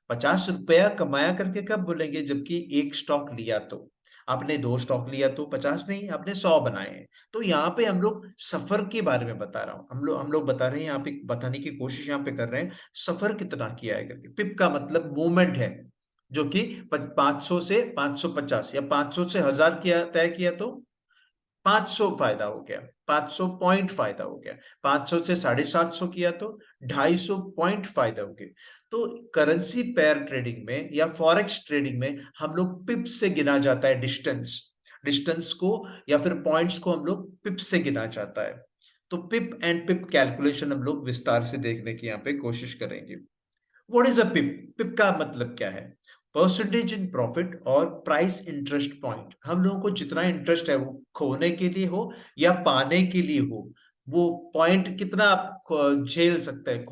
50 रुपया कमाया करके कब बोलेंगे? जबकि एक स्टॉक लिया तो। आपने 2 स्टॉक लिया तो 50 नहीं, आपने 100 बनाए हैं। तो यहाँ पे हम लोग सफर के बारे में बता रहा हूँ। हम लोग बता रहे हैं, यहाँ पे बताने की कोशिश यहाँ पे कर रहे हैं सफर कितना किया है करके। पिप का मतलब मूवमेंट है, जो कि 500 से 550 या 500 से 1000 किया तय किया तो 500 फायदा हो गया, 500 पॉइंट फायदा हो गया। 500 से 750 किया तो 250 पॉइंट फायदा हो गया। तो करेंसी पेयर ट्रेडिंग में या फॉरेक्स ट्रेडिंग में हम लोग पिप से गिना जाता है डिस्टेंस, डिस्टेंस को या फिर पॉइंट्स को हम लोग पिप से गिना जाता है। तो पिप एंड पिप कैलकुलेशन हम लोग विस्तार से देखने की यहाँ पे कोशिश करेंगे। व्हाट इज अ पिप? पिप का मतलब क्या है? परसेंटेज इन प्रॉफिट और प्राइस इंटरेस्ट पॉइंट। हम लोगों को जितना इंटरेस्ट है वो खोने के लिए हो या पाने के लिए हो, वो पॉइंट कितना आप झेल सकते हैं।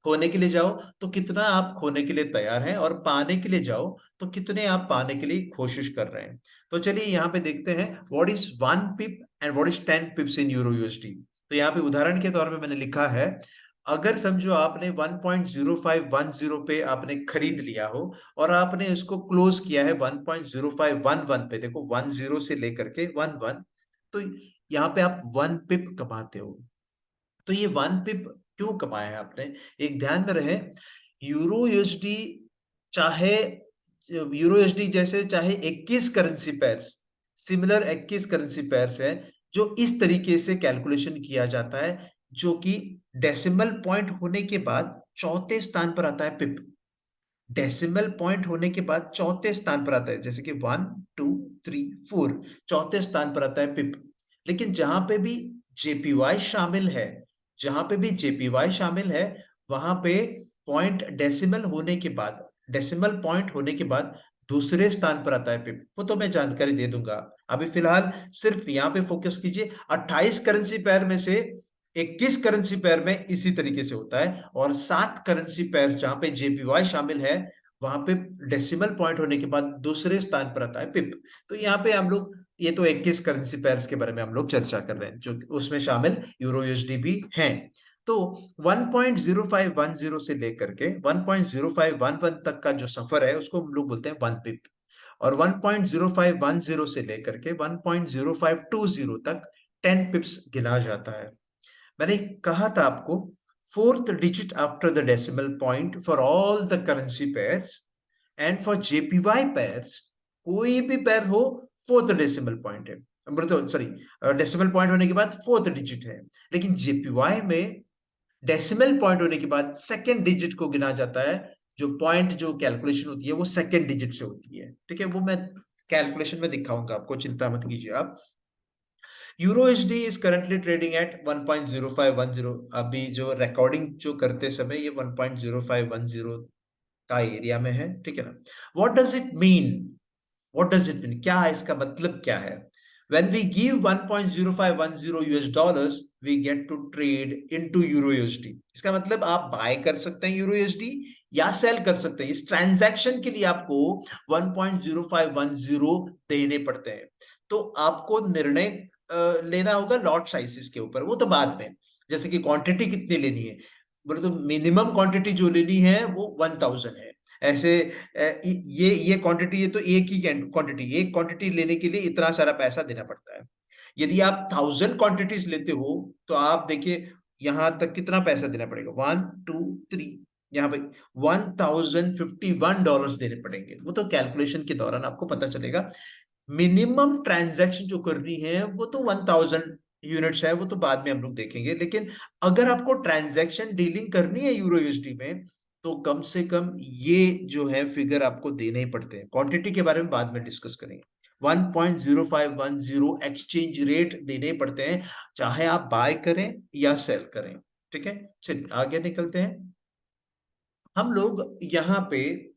खोने के लिए जाओ तो कितना आप खोने के लिए तैयार हैं, और पाने के लिए जाओ तो कितने आप पाने के लिए कोशिश कर रहे हैं। तो चलिए यहाँ पे देखते हैं what is 1 pip and what is 10 पिप्स in euro USD. तो यहाँ पे उदाहरण के तौर पे मैंने लिखा है, अगर समझो आपने 1.0510 पे आपने खरीद लिया हो और आपने इसको क्लोज किया है 1.0511 पे, देखो 10 से लेकर के 11, तो यहाँ पे आप 1 पिप कमाते हो। तो ये 1 पिप क्यों कमाया है आपने? एक ध्यान में रहे, यूरो यूएसडी चाहे यूरो यूएसडी जैसे चाहे 21 currency pairs, similar 21 currency pairs है, जो इस तरीके से कैलकुलेशन किया जाता है, जो कि डेसिमल पॉइंट होने के बाद चौथे स्थान पर आता है पिप। डेसिमल पॉइंट होने के बाद चौथे स्थान पर आता है, जैसे कि 1 2 3 4, चौथे स्थान पर आता है पिप। लेकिन जहां पे भी जेपीवाई शामिल है, जहां पे भी जेपीवाई शामिल है, वहां पे पॉइंट डेसिमल होने के बाद, डेसिमल पॉइंट होने के बाद दूसरे स्थान पर आता है पिप। वो तो मैं जानकारी दे दूंगा, अभी फिलहाल सिर्फ यहाँ पे फोकस कीजिए। 28 करेंसी पेयर में से 21 करेंसी पेयर में इसी तरीके से होता है, और 7 करेंसी पेयर जहां पे जेपीवाई शामिल है, वहां पे डेसिमल पॉइंट होने के बाद दूसरे स्थान पर आता है पिप। तो यहाँ पे हम लोग, ये तो 21 करेंसी पेयर्स के बारे में हम लोग चर्चा कर रहे हैं, जो उसमें शामिल यूरो यूएसडी भी हैं। तो 1.0510 से लेकर के 1.0511 तक का जो सफर है उसको हम लोग बोलते हैं 1 पिप, और 1.0510 से लेकर के 1.0520 तक 10 पिप्स गिना जाता है। मैंने कहा था आपको, fourth digit after the decimal point for all the currency pairs and for JPY pairs, कोई भी पेयर हो फोर्थ डेसिमल पॉइंट है, सॉरी, डेसिमल पॉइंट होने के बाद फोर्थ डिजिट है। लेकिन जेपीवाई में डेसिमल पॉइंट होने के बाद सेकेंड डिजिट को गिना जाता है, जो पॉइंट जो कैलकुलेशन होती है वो सेकेंड डिजिट से होती है। ठीक है, वो मैं कैलकुलेशन में दिखाऊंगा आपको, चिंता मत कीजिए आप। Euro HD is currently trading at 1.0510। अभी जो रिकॉर्डिंग जो करते समय ये 1.0510 का एरिया में है, ठीक है ना। What does it mean? What does it mean, क्या है इसका मतलब, क्या है? When we give 1.0510 US dollars, we get to trade into Euro USD। इसका मतलब आप बाय कर सकते हैं यूरो यूएसडी या सेल कर सकते हैं। इस ट्रांजैक्शन के लिए आपको 1.0510 देने पड़ते हैं। तो आपको निर्णय लेना होगा लॉट साइजेस के ऊपर, वो तो बाद में, जैसे कि क्वांटिटी कितनी लेनी है, बोले तो मिनिमम क्वांटिटी जो लेनी है वो 1000 है। ऐसे ये क्वांटिटी, ये तो एक ही क्वांटिटी, एक क्वांटिटी लेने के लिए इतना सारा पैसा देना पड़ता है। यदि आप 1000 क्वांटिटीज लेते हो तो आप देखिए यहां तक कितना पैसा देना पड़ेगा, 1 2 3, यहाँ पे $1051 देने पड़ेंगे। वो तो कैलकुलेशन के दौरान आपको पता चलेगा। मिनिमम ट्रांजैक्शन जो करनी है वो तो 1000 यूनिट्स है, वो तो बाद में हम लोग देखेंगे। लेकिन अगर आपको ट्रांजैक्शन डीलिंग करनी है यूरो यूएसडी में, तो कम से कम ये जो है फिगर आपको देने ही पड़ते हैं। क्वांटिटी के बारे में बाद में डिस्कस करेंगे। 1.0510 एक्सचेंज रेट देने पड़ते हैं, चाहे आप बाय करें या सेल करें। ठीक है, चलिए आगे निकलते हैं। हम लोग यहाँ पे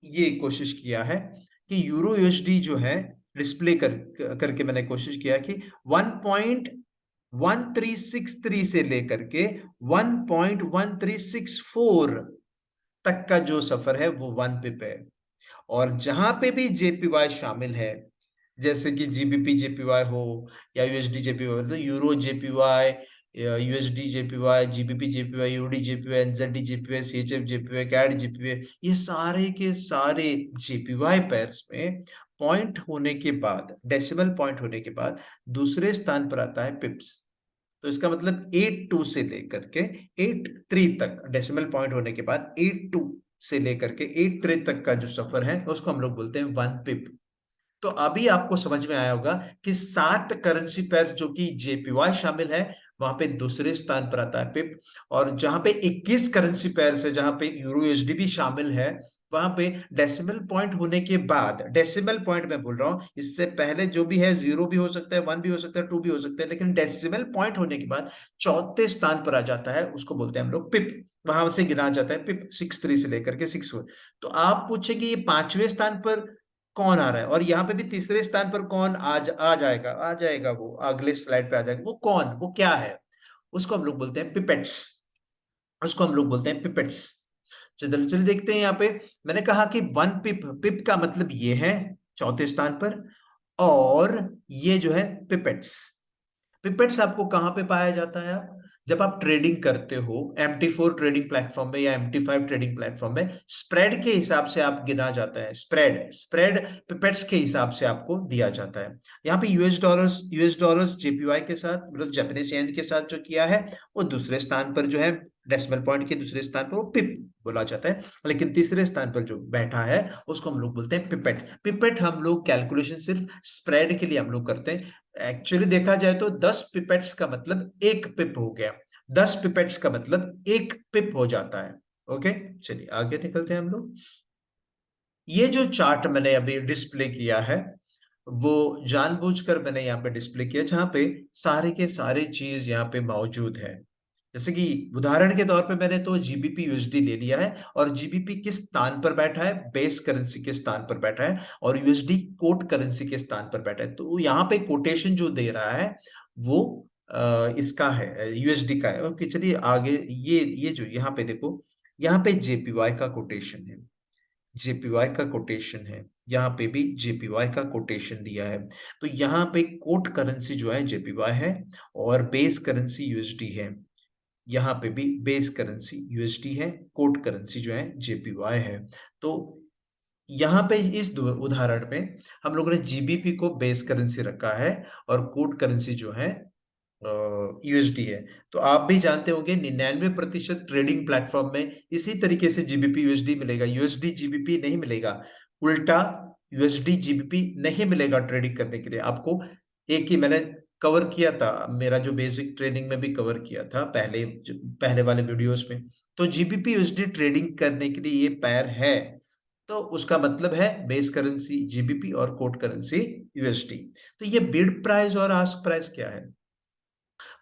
ये कोशिश किया है कि यूरो यूएसडी जो है डिस्प्ले करके मैंने कोशिश किया कि 1.1363 से लेकर के 1.1364 तक का जो सफर है वो 1 पिप है। और जहां पे भी जेपीवाई शामिल है, जैसे कि जीबीपी जेपीवाई हो या यूएसडी जेपीवाई, तो euro JPY USD JPY, GBP JPY, UD JPY, NZD JPY, CHF JPY, CAD JPY, ये सारे के सारे जेपीवाई पेयर्स में पॉइंट होने के बाद, डेसिमल पॉइंट होने के बाद दूसरे स्थान पर आता है पिप्स। तो इसका मतलब 82 से लेकर के 83 तक, डेसिमल पॉइंट होने के बाद 82 से लेकर के 83 तक का जो सफर है उसको हम लोग बोलते हैं 1 पिप। तो अभी आपको समझ में आया होगा कि 7 करेंसी पेयर जो कि जेपीवाई शामिल है, वहां पे दूसरे स्थान पर आता है पिप। और जहां पे 21 करेंसी पेयर है, जहां पे यूरो यूएसडी भी शामिल है, वहां पे डेसिमल पॉइंट होने के बाद, डेसिमल पॉइंट में बोल रहा हूं, इससे पहले जो भी है, 0 भी हो सकता है, 1 भी हो सकता है, 2 भी हो सकता है, लेकिन डेसिमल पॉइंट होने के बाद चौथे स्थान पर आ जाता है, उसको बोलते हैं हम लोग पिप। वहां से गिना जाता है पिप 63 से लेकर के 6। तो आप पूछे कि ये पांचवें स्थान पर कौन आ रहा है, और यहाँ पे भी तीसरे स्थान पर कौन आ जाएगा, वो अगले स्लाइड पे आ जाएगा, वो कौन, वो क्या है, उसको हम लोग बोलते हैं पिपेट्स। उसको हम लोग बोलते हैं पिपेट्स। चलिए चलिए देखते हैं यहाँ पे। मैंने कहा कि 1 पिप, पिप का मतलब ये है चौथे स्थान पर, और ये जो है पिपेट्स। पिपेट्स आपको कहां पे पाया जाता है? जब आप ट्रेडिंग करते हो MT4 ट्रेडिंग प्लेटफॉर्म में या MT5 ट्रेडिंग प्लेटफॉर्म में, स्प्रेड के हिसाब से आप गिना जाता है, स्प्रेड स्प्रेड पिपेट्स के हिसाब से आपको दिया जाता है। यहाँ पे यूएस डॉलर्स जेपीवाई के साथ, मतलब जापानीज येन के साथ जो किया है, वो दूसरे स्थान पर जो है, डेसिमल पॉइंट के दूसरे स्थान पर वो पिप बोला जाता है, लेकिन तीसरे स्थान पर जो बैठा है उसको हम लोग बोलते हैं पिपेट। पिपेट हम लोग कैलकुलेशन सिर्फ स्प्रेड के लिए हम लोग करते हैं। एक्चुअली देखा जाए तो 10 पिपेट्स का मतलब 1 पिप हो गया, 10 पिपेट्स का मतलब 1 पिप हो जाता है। ओके, चलिए आगे निकलते हैं हम लोग। ये जो चार्ट मैंने अभी डिस्प्ले किया है, वो जानबूझकर मैंने यहाँ पे डिस्प्ले किया, जहां पे सारे के सारे चीज यहाँ पे मौजूद है। जैसे कि उदाहरण के तौर पे मैंने तो जीबीपी यूएसडी ले लिया है, और जीबीपी किस स्थान पर बैठा है? बेस करेंसी के स्थान पर बैठा है, और यूएसडी कोट करेंसी के स्थान पर बैठा है। तो यहाँ पे कोटेशन जो दे रहा है वो इसका है, यूएसडी का है। ओके, चलिए आगे। ये जो यहाँ पे देखो, यहाँ पे जेपीवाई का कोटेशन है, जेपीवाई का कोटेशन है, यहाँ पे भी जेपीवाई का कोटेशन दिया है। तो यहाँ पे कोट करेंसी जो है जेपीवाई है, और बेस करेंसी यूएसडी है। यहाँ पे भी बेस करेंसी यूएसडी है, कोट करेंसी जो है जेपीवाई है। तो यहाँ पे इस उदाहरण में हम लोगों ने जीबीपी को बेस करेंसी रखा है, और कोट करेंसी जो है यूएसडी है। तो आप भी जानते होंगे 99% ट्रेडिंग प्लेटफॉर्म में इसी तरीके से जीबीपी यूएसडी मिलेगा, यूएसडी जीबीपी नहीं मिलेगा। उल्टा यूएसडी जीबीपी नहीं मिलेगा ट्रेडिंग करने के लिए आपको। एक ही मैंने कवर किया था, मेरा जो बेसिक ट्रेडिंग में भी कवर किया था पहले वाले वीडियोस में। तो जीबीपी यूएसडी ट्रेडिंग करने के लिए ये पैर है, तो उसका मतलब है बेस करेंसी जीबीपी और कोट करेंसी यूएसडी। तो ये बिड प्राइस और आस्क प्राइस क्या है?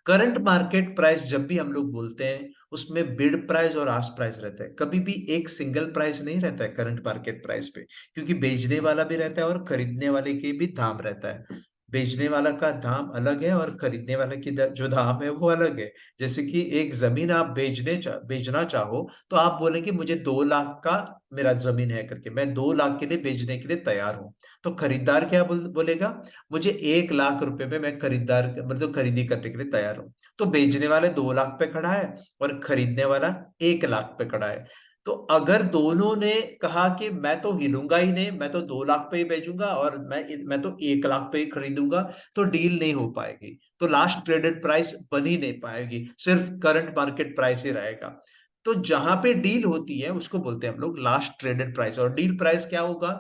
करंट मार्केट प्राइस जब भी हम लोग बोलते हैं, उसमें बिड प्राइस और आस्क प्राइस रहता है, कभी भी एक सिंगल प्राइस नहीं रहता है करंट मार्केट प्राइस पे, क्योंकि बेचने वाला भी रहता है और खरीदने वाले के भी दाम रहता है। बेचने वाला का दाम अलग है, और खरीदने वाले की जो दाम है वो अलग है। जैसे कि एक जमीन आप बेचना चाहो, तो आप बोलेंगे मुझे 2 लाख का मेरा जमीन है करके, मैं 2 लाख के लिए बेचने के लिए तैयार हूं। तो खरीदार क्या बोलेगा? मुझे 1 लाख रुपए में मैं खरीदार मतलब खरीदी करने के लिए तैयार हूं। तो बेचने वाले 2 लाख पे खड़ा है, और खरीदने वाला 1 लाख पे खड़ा है। तो अगर दोनों ने कहा कि मैं तो हिलूंगा ही नहीं, मैं तो 2 लाख पे ही बेचूंगा, और मैं तो 1 लाख पे ही खरीदूंगा, तो डील नहीं हो पाएगी। तो लास्ट ट्रेडेड प्राइस बन ही नहीं पाएगी, सिर्फ करंट मार्केट प्राइस ही रहेगा। तो जहां पे डील होती है उसको बोलते हैं हम लोग लास्ट ट्रेडेड प्राइस, और डील प्राइस क्या होगा?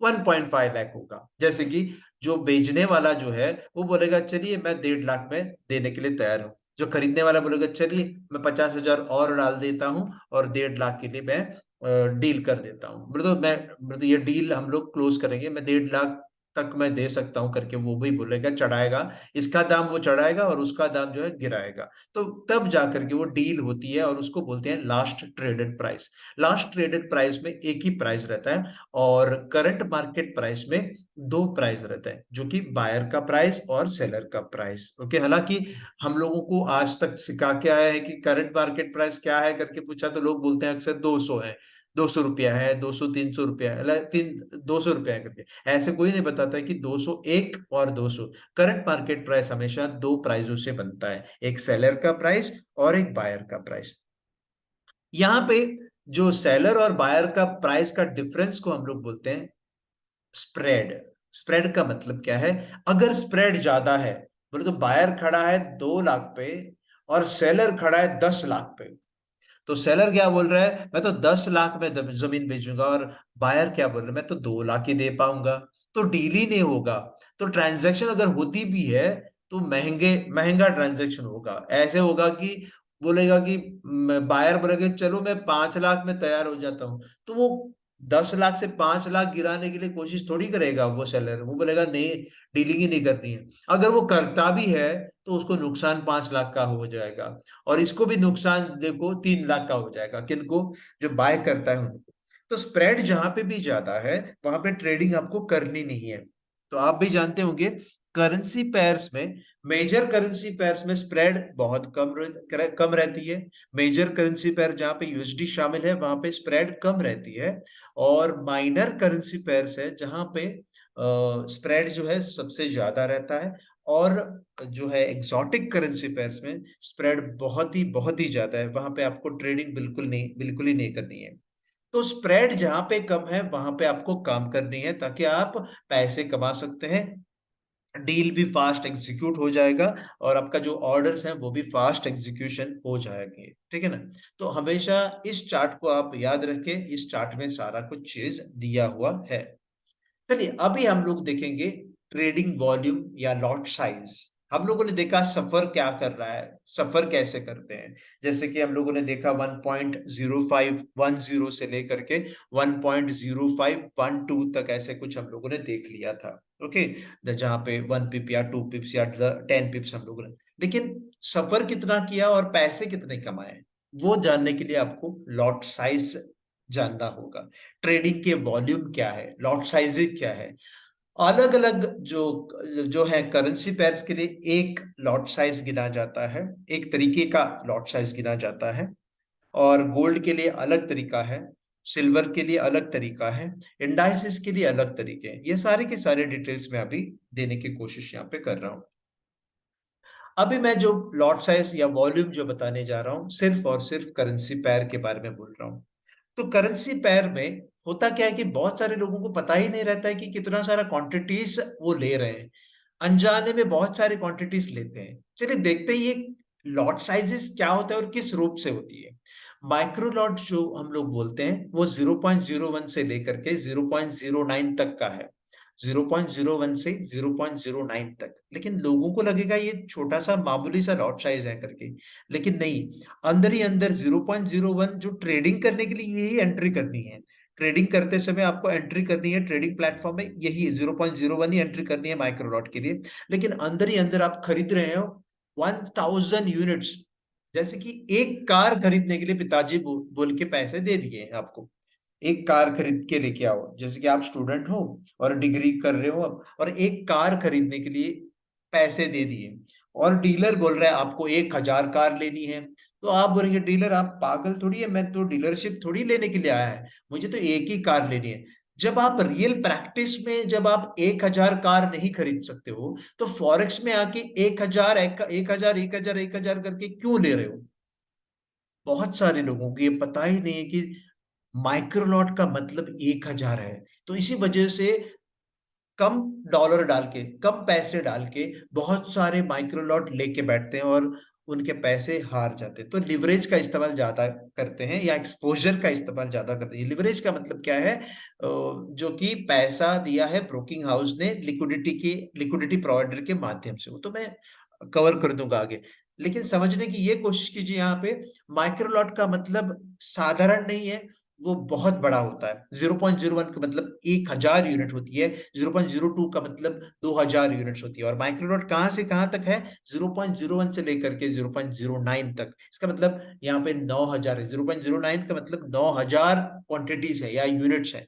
1.5 लाख होगा। जैसे कि जो बेचने वाला जो है वो बोलेगा चलिए मैं 1.5 लाख में देने के लिए तैयार हूँ, जो खरीदने वाला बोलेगा चलिए मैं 50,000 और डाल देता हूँ, और 1.5 लाख के लिए मैं डील कर देता हूँ, मतलब ये डील हम लोग क्लोज करेंगे, मैं 1.5 लाख तक मैं दे सकता हूँ करके वो भी बोलेगा, चढ़ाएगा, इसका दाम वो चढ़ाएगा और उसका दाम जो है गिराएगा। तो तब जाकर के वो डील होती है, और उसको बोलते हैं last traded price. Last traded price में एक ही प्राइस रहता है, और करंट मार्केट प्राइस में 2 प्राइस रहता है, जो कि बायर का प्राइस और सेलर का प्राइस। ओके, हालांकि हम लोगों को आज तक सिखा के आया है कि करंट मार्केट प्राइस क्या है करके पूछा तो लोग बोलते हैं अक्सर 200 है। 200 रुपया है, 200 300 रुपया है, 200 रुपया है करके। ऐसे कोई नहीं बताता कि 201 और 200। करंट मार्केट प्राइस हमेशा दो प्राइसों से बनता है, एक सेलर का प्राइस और एक बायर का प्राइस। यहाँ पे जो सेलर और बायर का प्राइस का डिफरेंस को हम लोग बोलते हैं स्प्रेड। स्प्रेड का मतलब क्या है? अगर स्प्रेड ज्यादा है, बोले तो बायर खड़ा है 2 लाख पे और सेलर खड़ा है 10 लाख पे, तो सेलर क्या बोल रहा है, मैं तो 10 लाख में जमीन बेचूंगा, और बायर क्या बोल रहा है, मैं तो 2 लाख ही दे पाऊंगा। तो डील ही नहीं होगा। तो ट्रांजैक्शन अगर होती भी है तो महंगे महंगा ट्रांजैक्शन होगा। ऐसे होगा कि बोलेगा कि बायर बोलेगा चलो मैं 5 लाख में तैयार हो जाता हूं, तो वो 10 लाख से 5 लाख गिराने के लिए कोशिश थोड़ी करेगा वो सेलर। वो बोलेगा नहीं, डीलिंग ही नहीं करनी है। अगर वो करता भी है तो उसको नुकसान 5 लाख का हो जाएगा, और इसको भी नुकसान देखो 3 लाख का हो जाएगा। किनको? जो बाय करता है उनको। तो स्प्रेड जहां पे भी ज्यादा है वहां पे ट्रेडिंग आपको करनी नहीं है। तो आप भी जानते होंगे करेंसी पेयर्स में, मेजर करेंसी पेयर्स में स्प्रेड बहुत कम रहती है। मेजर करेंसी पेयर जहां पे यूएसडी शामिल है वहां पे स्प्रेड कम रहती है। और माइनर करेंसी पेयर्स है जहां पे स्प्रेड जो है सबसे ज्यादा रहता है। और जो है एग्जॉटिक करेंसी पेयर्स में स्प्रेड बहुत ही ज्यादा है, वहां पे आपको ट्रेडिंग बिल्कुल ही नहीं करनी है। तो स्प्रेड जहां पे कम है वहां पे आपको काम करनी है, ताकि आप पैसे कमा सकते हैं, डील भी फास्ट एग्जीक्यूट हो जाएगा, और आपका जो ऑर्डर्स हैं वो भी फास्ट एग्जीक्यूशन हो जाएंगे। ठीक है ना? तो हमेशा इस चार्ट को आप याद रखें, इस चार्ट में सारा कुछ चीज दिया हुआ है। चलिए अभी हम लोग देखेंगे ट्रेडिंग वॉल्यूम या लॉट साइज। हम लोगों ने देखा सफर क्या कर रहा है, सफर कैसे करते हैं। जैसे कि हम लोगों ने देखा 1.0510 से लेकर के 1.0512 तक, ऐसे कुछ हम लोगों ने देख लिया था। ओके, जहां पे 1 पिप या 2 पिप्स या 10 पिप्स हम लोगों ने। लेकिन सफर कितना किया और पैसे कितने कमाए, वो जानने के लिए आपको लॉट साइज जानना होगा। ट्रेडिंग के वॉल्यूम क्या है, लॉट साइजेज क्या है। अलग अलग जो जो है करेंसी पेयर्स के लिए एक लॉट साइज गिना जाता है, एक तरीके का लॉट साइज गिना जाता है। और गोल्ड के लिए अलग तरीका है, सिल्वर के लिए अलग तरीका है, इंडाइसिस के लिए अलग तरीके हैं। ये सारे के सारे डिटेल्स में अभी देने की कोशिश यहाँ पे कर रहा हूँ। अभी मैं जो लॉट साइज या वॉल्यूम जो बताने जा रहा हूँ, सिर्फ और सिर्फ करेंसी पेयर के बारे में बोल रहा हूँ। तो करेंसी पेयर में होता क्या है कि बहुत सारे लोगों को पता ही नहीं रहता है कि कितना सारा क्वांटिटीज वो ले रहे हैं। अनजाने में बहुत सारे क्वांटिटीज लेते हैं। चलिए देखते हैं ये लॉट साइजेस क्या होता है और किस रूप से होती है। माइक्रो लॉट जो हम लोग बोलते हैं वो 0.01 से लेकर के 0.09 तक का है। 0.01 से 0.09 तक। लेकिन लोगों को लगेगा ये छोटा सा मामूली सा लॉट साइज है करके, लेकिन नहीं। अंदर ही अंदर 0.01 जो ट्रेडिंग करने के लिए यही एंट्री करनी है। ट्रेडिंग करते समय आपको एंट्री करनी है ट्रेडिंग प्लेटफॉर्म में, यही 0.01 ही एंट्री करनी है माइक्रो लॉट के लिए। लेकिन अंदर ही अंदर आप खरीद रहे हो 1000 यूनिट्स। जैसे कि एक कार खरीदने के लिए पिताजी बोल के पैसे दे दिए हैं आपको, एक कार खरीद के लेके आओ। जैसे कि आप स्टूडेंट हो और डिग्री कर रहे हो अब, और एक कार खरीदने के लिए पैसे दे दिए, और डीलर बोल रहा है आपको 1000 कार लेनी है। तो आप बोलेंगे डीलर आप पागल थोड़ी है, मैं तो डीलरशिप थोड़ी लेने के लिए आया है, मुझे तो एक ही कार लेनी है। जब आप रियल प्रैक्टिस में जब आप 1000 कार नहीं खरीद सकते हो, तो फॉरेक्स में आके 1000 1000 1000 1000 करके क्यों ले रहे हो? बहुत सारे लोगों को ये पता ही नहीं है कि माइक्रोलॉट का मतलब 1000 है। तो इसी वजह से कम डॉलर डाल के, कम पैसे डाल के बहुत सारे माइक्रोलॉट लेके बैठते हैं, और उनके पैसे हार जाते हैं। तो लिवरेज का इस्तेमाल ज्यादा करते हैं, या एक्सपोजर का इस्तेमाल ज्यादा करते हैं। लिवरेज का मतलब क्या है? जो कि पैसा दिया है ब्रोकिंग हाउस ने लिक्विडिटी प्रोवाइडर के माध्यम से। वो तो मैं कवर कर दूंगा आगे। लेकिन समझने की ये कोशिश कीजिए, यहाँ पे माइक्रोलॉट का मतलब साधारण नहीं है, वो बहुत बड़ा होता है। 0.01 का मतलब 1000 यूनिट होती है, 0.02 का मतलब 2000 यूनिट्स होती है। और माइक्रोलॉट कहां से कहां तक है? 0.01 से लेकर के 0.09 तक। इसका मतलब यहाँ पे 9000 है। 0.09 का मतलब 9000 क्वांटिटीज है या यूनिट्स है।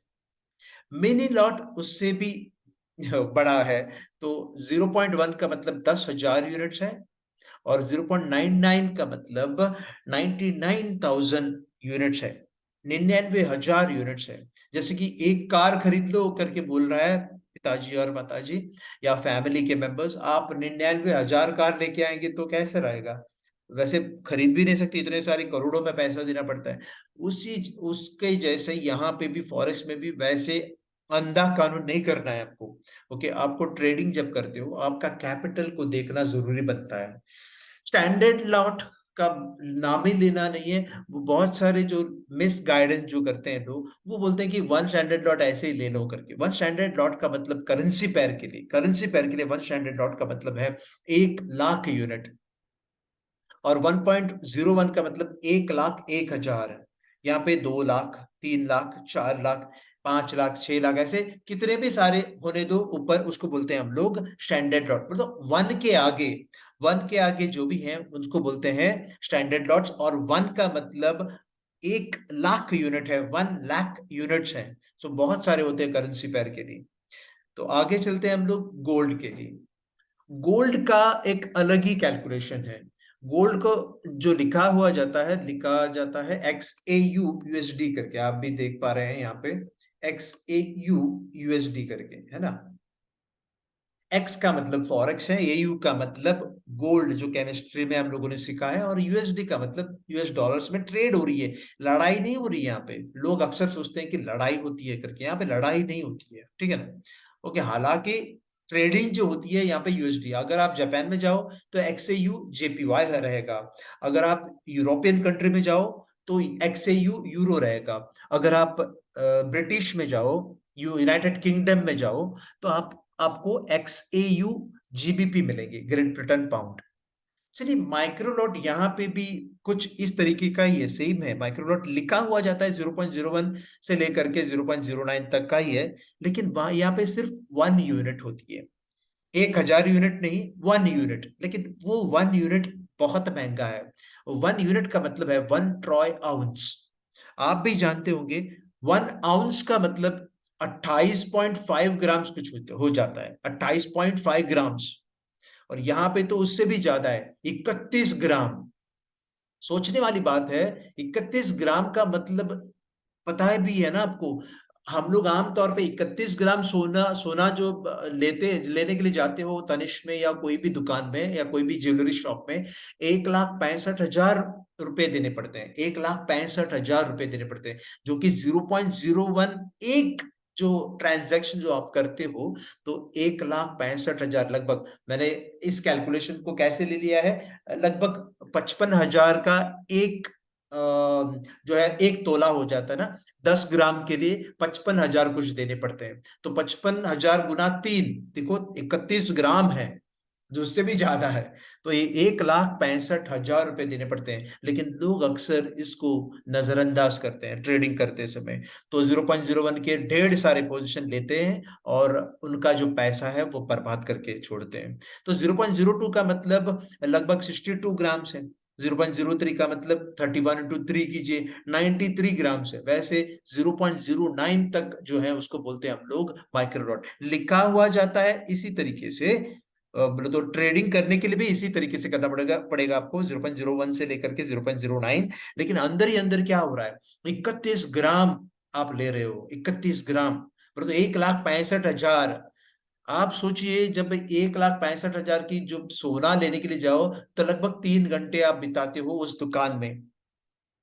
मिनी लॉट उससे भी बड़ा है। तो 0.1 का मतलब 10,000 यूनिट्स है, और 0.99 का मतलब 99,000 यूनिट्स है। 99,000 यूनिट्स है। जैसे कि एक कार खरीद लो करके बोल रहा है पिताजी और माताजी या फैमिली के मेंबर्स, आप 99,000 कार लेके आएंगे तो कैसे रहेगा? वैसे खरीद भी नहीं सकते, इतने सारे करोड़ों में पैसा देना पड़ता है। उसी उसके जैसे यहाँ पे भी फॉरेक्स में भी वैसे अंधा कानून नहीं करना है आपको। ओके, आपको ट्रेडिंग जब करते हो आपका कैपिटल को देखना जरूरी बनता है। स्टैंडर्ड लॉट का नाम ही लेना नहीं है। वो बहुत सारे जो मिस गाइडेंस जो करते हैं लोग, वो बोलते हैं कि वन स्टैंडर्ड लॉट ऐसे ही ले लो करके। वन स्टैंडर्ड लॉट का मतलब करेंसी पेयर के लिए वन स्टैंडर्ड लॉट का मतलब है 1 लाख यूनिट, और 1.01 का मतलब 1,01,000 है। यहाँ पे 2 लाख, 3 लाख, 4 लाख, 5 लाख, 6 लाख, ऐसे कितने भी सारे होने दो ऊपर, उसको बोलते हैं हम लोग स्टैंडर्ड लॉट। मतलब वन के आगे जो भी है उसको बोलते हैं स्टैंडर्ड लॉट्स। और वन का मतलब 1 लाख यूनिट है, 1 लाख यूनिट्स है। तो बहुत सारे होते हैं करेंसी पेयर के लिए। तो आगे चलते हैं हम लोग गोल्ड के लिए। गोल्ड का एक अलग ही कैलकुलेशन है। गोल्ड को जो लिखा जाता है XAU USD करके, आप भी देख पा रहे हैं यहाँ पे XAU USD करके, है ना। एक्स का मतलब फॉरेक्स है, एयू का मतलब गोल्ड जो केमिस्ट्री में हम लोगों ने सीखा है, और यूएसडी का मतलब यूएस डॉलर्स में ट्रेड हो रही है। लड़ाई नहीं हो रही है यहाँ पे। लोग अक्सर सोचते हैं कि लड़ाई होती है करके, यहाँ पे लड़ाई नहीं होती है, ठीक है ना। ओके, हालांकि ट्रेडिंग जो होती है यहाँ पे यूएसडी। अगर आप जापान में जाओ तो XAU JPY रहेगा। अगर आप यूरोपियन कंट्री में जाओ तो XAU यूरो रहेगा। अगर आप ब्रिटिश में जाओ, यूनाइटेड किंगडम में जाओ, तो आपको XAU GBP मिलेंगे, ग्रेट ब्रिटेन पाउंड। चलिए, माइक्रोलॉट यहाँ पे भी कुछ इस तरीके का ही है, सेम है। माइक्रोलॉट लिखा हुआ जाता है 0.01 से लेकर के 0.09 तक का ही है, लेकिन वहां यहाँ पे सिर्फ 1 यूनिट होती है। 1,000 यूनिट नहीं, 1 यूनिट। लेकिन वो 1 यूनिट बहुत महंगा है। 1 यूनिट का मतलब है 1 ट्रॉय आउंस। आप भी जानते होंगे 1 आउंस का मतलब 28.5 ग्राम्स कुछ हो जाता है, 28.5 ग्राम्स। और यहाँ पे तो उससे भी ज्यादा है, 31 ग्राम। सोचने वाली बात है, 31 ग्राम का मतलब पता है भी है ना आपको। हम लोग आमतौर पे 31 ग्राम सोना सोना जो लेने के लिए जाते हो तनिष्क में या कोई भी दुकान में या कोई भी ज्वेलरी शॉप में, 1,65,000 रुपए देने पड़ते हैं। 1,65,000 रुपए देने पड़ते हैं, जो कि 0.01 एक जो ट्रांजैक्शन जो आप करते हो, तो 1,65,000 लगभग। मैंने इस कैलकुलेशन को कैसे ले लिया है, लगभग 55,000 का एक जो है 1 तोला हो जाता है ना। 10 ग्राम के लिए 55,000 कुछ देने पड़ते हैं। तो 55,000 गुना 3, देखो 31 ग्राम है, जो उससे भी ज्यादा है। तो ये 1,65,000 रुपए देने पड़ते हैं, लेकिन लोग अक्सर इसको नजरअंदाज करते हैं ट्रेडिंग करते समय। तो 0.01 के ढेर सारे पोजीशन लेते हैं और उनका जो पैसा है वो बर्बाद करके छोड़ते हैं। तो 0.02 का मतलब लगभग 62 ग्राम्स है। 0.03 का मतलब 31 into 3 कीजिए, 93 ग्राम्स है। वैसे 0.09 तक जो है उसको बोलते हैं हम लोग माइक्रोलॉट। लिखा हुआ जाता है इसी तरीके से। बोले तो ट्रेडिंग करने के लिए भी इसी तरीके से करना पड़ेगा आपको, 0.01 से लेकर के 0.09। लेकिन अंदर ही अंदर क्या हो रहा है, 31 ग्राम आप ले रहे हो, 31 ग्राम। बोले तो 1,65,000। आप सोचिए, जब 1,65,000 की जो सोना लेने के लिए जाओ, तो लगभग 3 घंटे आप बिताते हो उस दुकान में।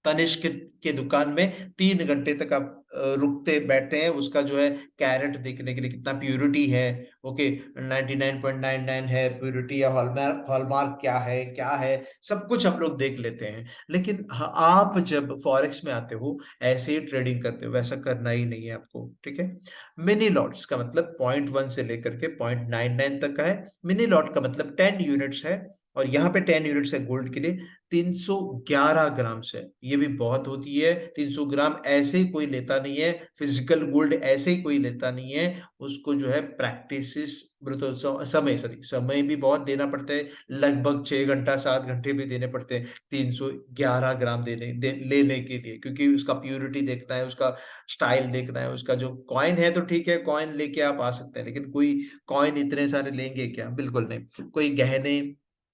तनिष्क के दुकान में 3 घंटे तक आप रुकते बैठते हैं, उसका जो है कैरेट देखने के लिए, कितना प्यूरिटी है। ओके, 99.99 है प्यूरिटी, या हॉलमार्क हॉलमार्क क्या है, सब कुछ हम लोग देख लेते हैं। लेकिन हाँ, आप जब फॉरेक्स में आते हो ऐसे ही ट्रेडिंग करते हो, वैसा करना ही नहीं है आपको, ठीक है। मिनी लॉट्स का मतलब 0.1 से लेकर के 0.99 तक का है। मिनी लॉट का मतलब 10 यूनिट्स है। और यहाँ पे 10 यूनिट्स है गोल्ड के लिए, 311 ग्राम से। ये भी बहुत होती है। 300 ग्राम ऐसे ही कोई लेता नहीं है, फिजिकल गोल्ड ऐसे ही कोई लेता नहीं है। उसको जो है प्रैक्टिस, तो समय भी बहुत देना पड़ता है। लगभग 6 घंटा 7 घंटे भी देने पड़ते हैं 311 ग्राम लेने के लिए, क्योंकि उसका प्यूरिटी देखना है, उसका स्टाइल देखना है। उसका जो कॉइन है तो ठीक है, कॉइन लेके आप आ सकते हैं, लेकिन कोई कॉइन इतने सारे लेंगे क्या? बिल्कुल नहीं। कोई गहने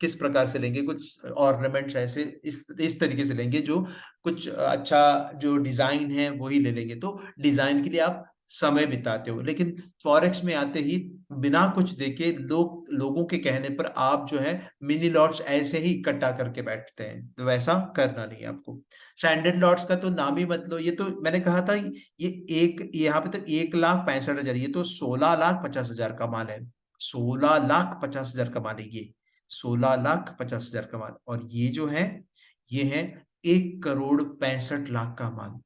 किस प्रकार से लेंगे, कुछ ऑर्नामेंट्स ऐसे इस तरीके से लेंगे जो कुछ अच्छा जो डिजाइन है वही ले लेंगे, तो डिजाइन के लिए आप समय बिताते हो। लेकिन फॉरेक्स में आते ही बिना कुछ देखे लोगों के कहने पर आप जो है मिनी लॉट्स ऐसे ही इकट्ठा करके बैठते हैं, तो वैसा करना नहीं है आपको। स्टैंडर्ड लॉट्स का तो नाम ही मत लो, ये तो मैंने कहा था ये एक यहाँ पे तो 1,65,000, ये तो 16,50,000 का माल है। 16,50,000 का माल है ये, 16,50,000 का माल। और ये जो है ये है 1,65,00,000 का माल।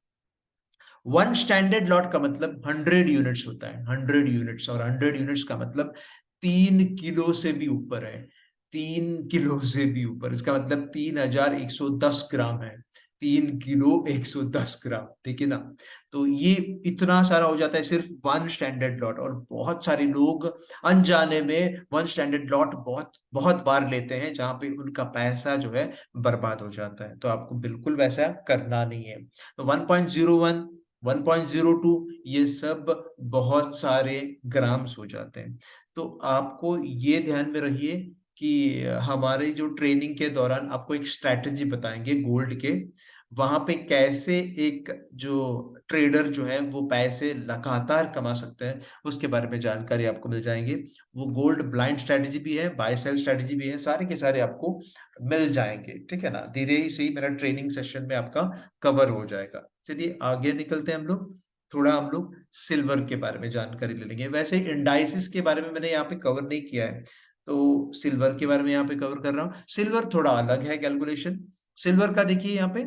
वन स्टैंडर्ड लॉट का मतलब 100 यूनिट्स होता है, 100 यूनिट्स, और 100 यूनिट्स का मतलब 3 किलो से भी ऊपर है। 3 किलो से भी ऊपर, इसका मतलब 3,110 ग्राम है। 3 किलो 110 ग्राम, ठीक है ना। तो ये इतना सारा हो जाता है सिर्फ वन स्टैंडर्ड लॉट। और बहुत सारे लोग अनजाने में वन स्टैंडर्ड लॉट बहुत बहुत बार लेते हैं, जहां पे उनका पैसा जो है बर्बाद हो जाता है। तो आपको बिल्कुल वैसा करना नहीं है। तो 1.01, 1.02, ये सब बहुत सारे ग्राम्स हो जाते हैं। तो आपको ये ध्यान में रहिए कि हमारे जो ट्रेनिंग के दौरान आपको एक स्ट्रैटेजी बताएंगे गोल्ड के, वहां पे कैसे एक जो ट्रेडर जो है वो पैसे लगातार कमा सकते हैं, उसके बारे में जानकारी आपको मिल जाएंगे। वो गोल्ड ब्लाइंड स्ट्रैटेजी भी है, बाय सेल स्ट्रैटेजी भी है, सारे के सारे आपको मिल जाएंगे, ठीक है ना। धीरे ही सही मेरा ट्रेनिंग सेशन में आपका कवर हो जाएगा। चलिए आगे निकलते हैं हम लोग। थोड़ा हम लोग सिल्वर के बारे में जानकारी ले लेंगे। वैसे इंडाइसिस के बारे में मैंने यहाँ पे कवर नहीं किया है, तो सिल्वर के बारे में यहाँ पे कवर कर रहा हूँ। सिल्वर थोड़ा अलग है कैलकुलेशन। सिल्वर का देखिए यहाँ पे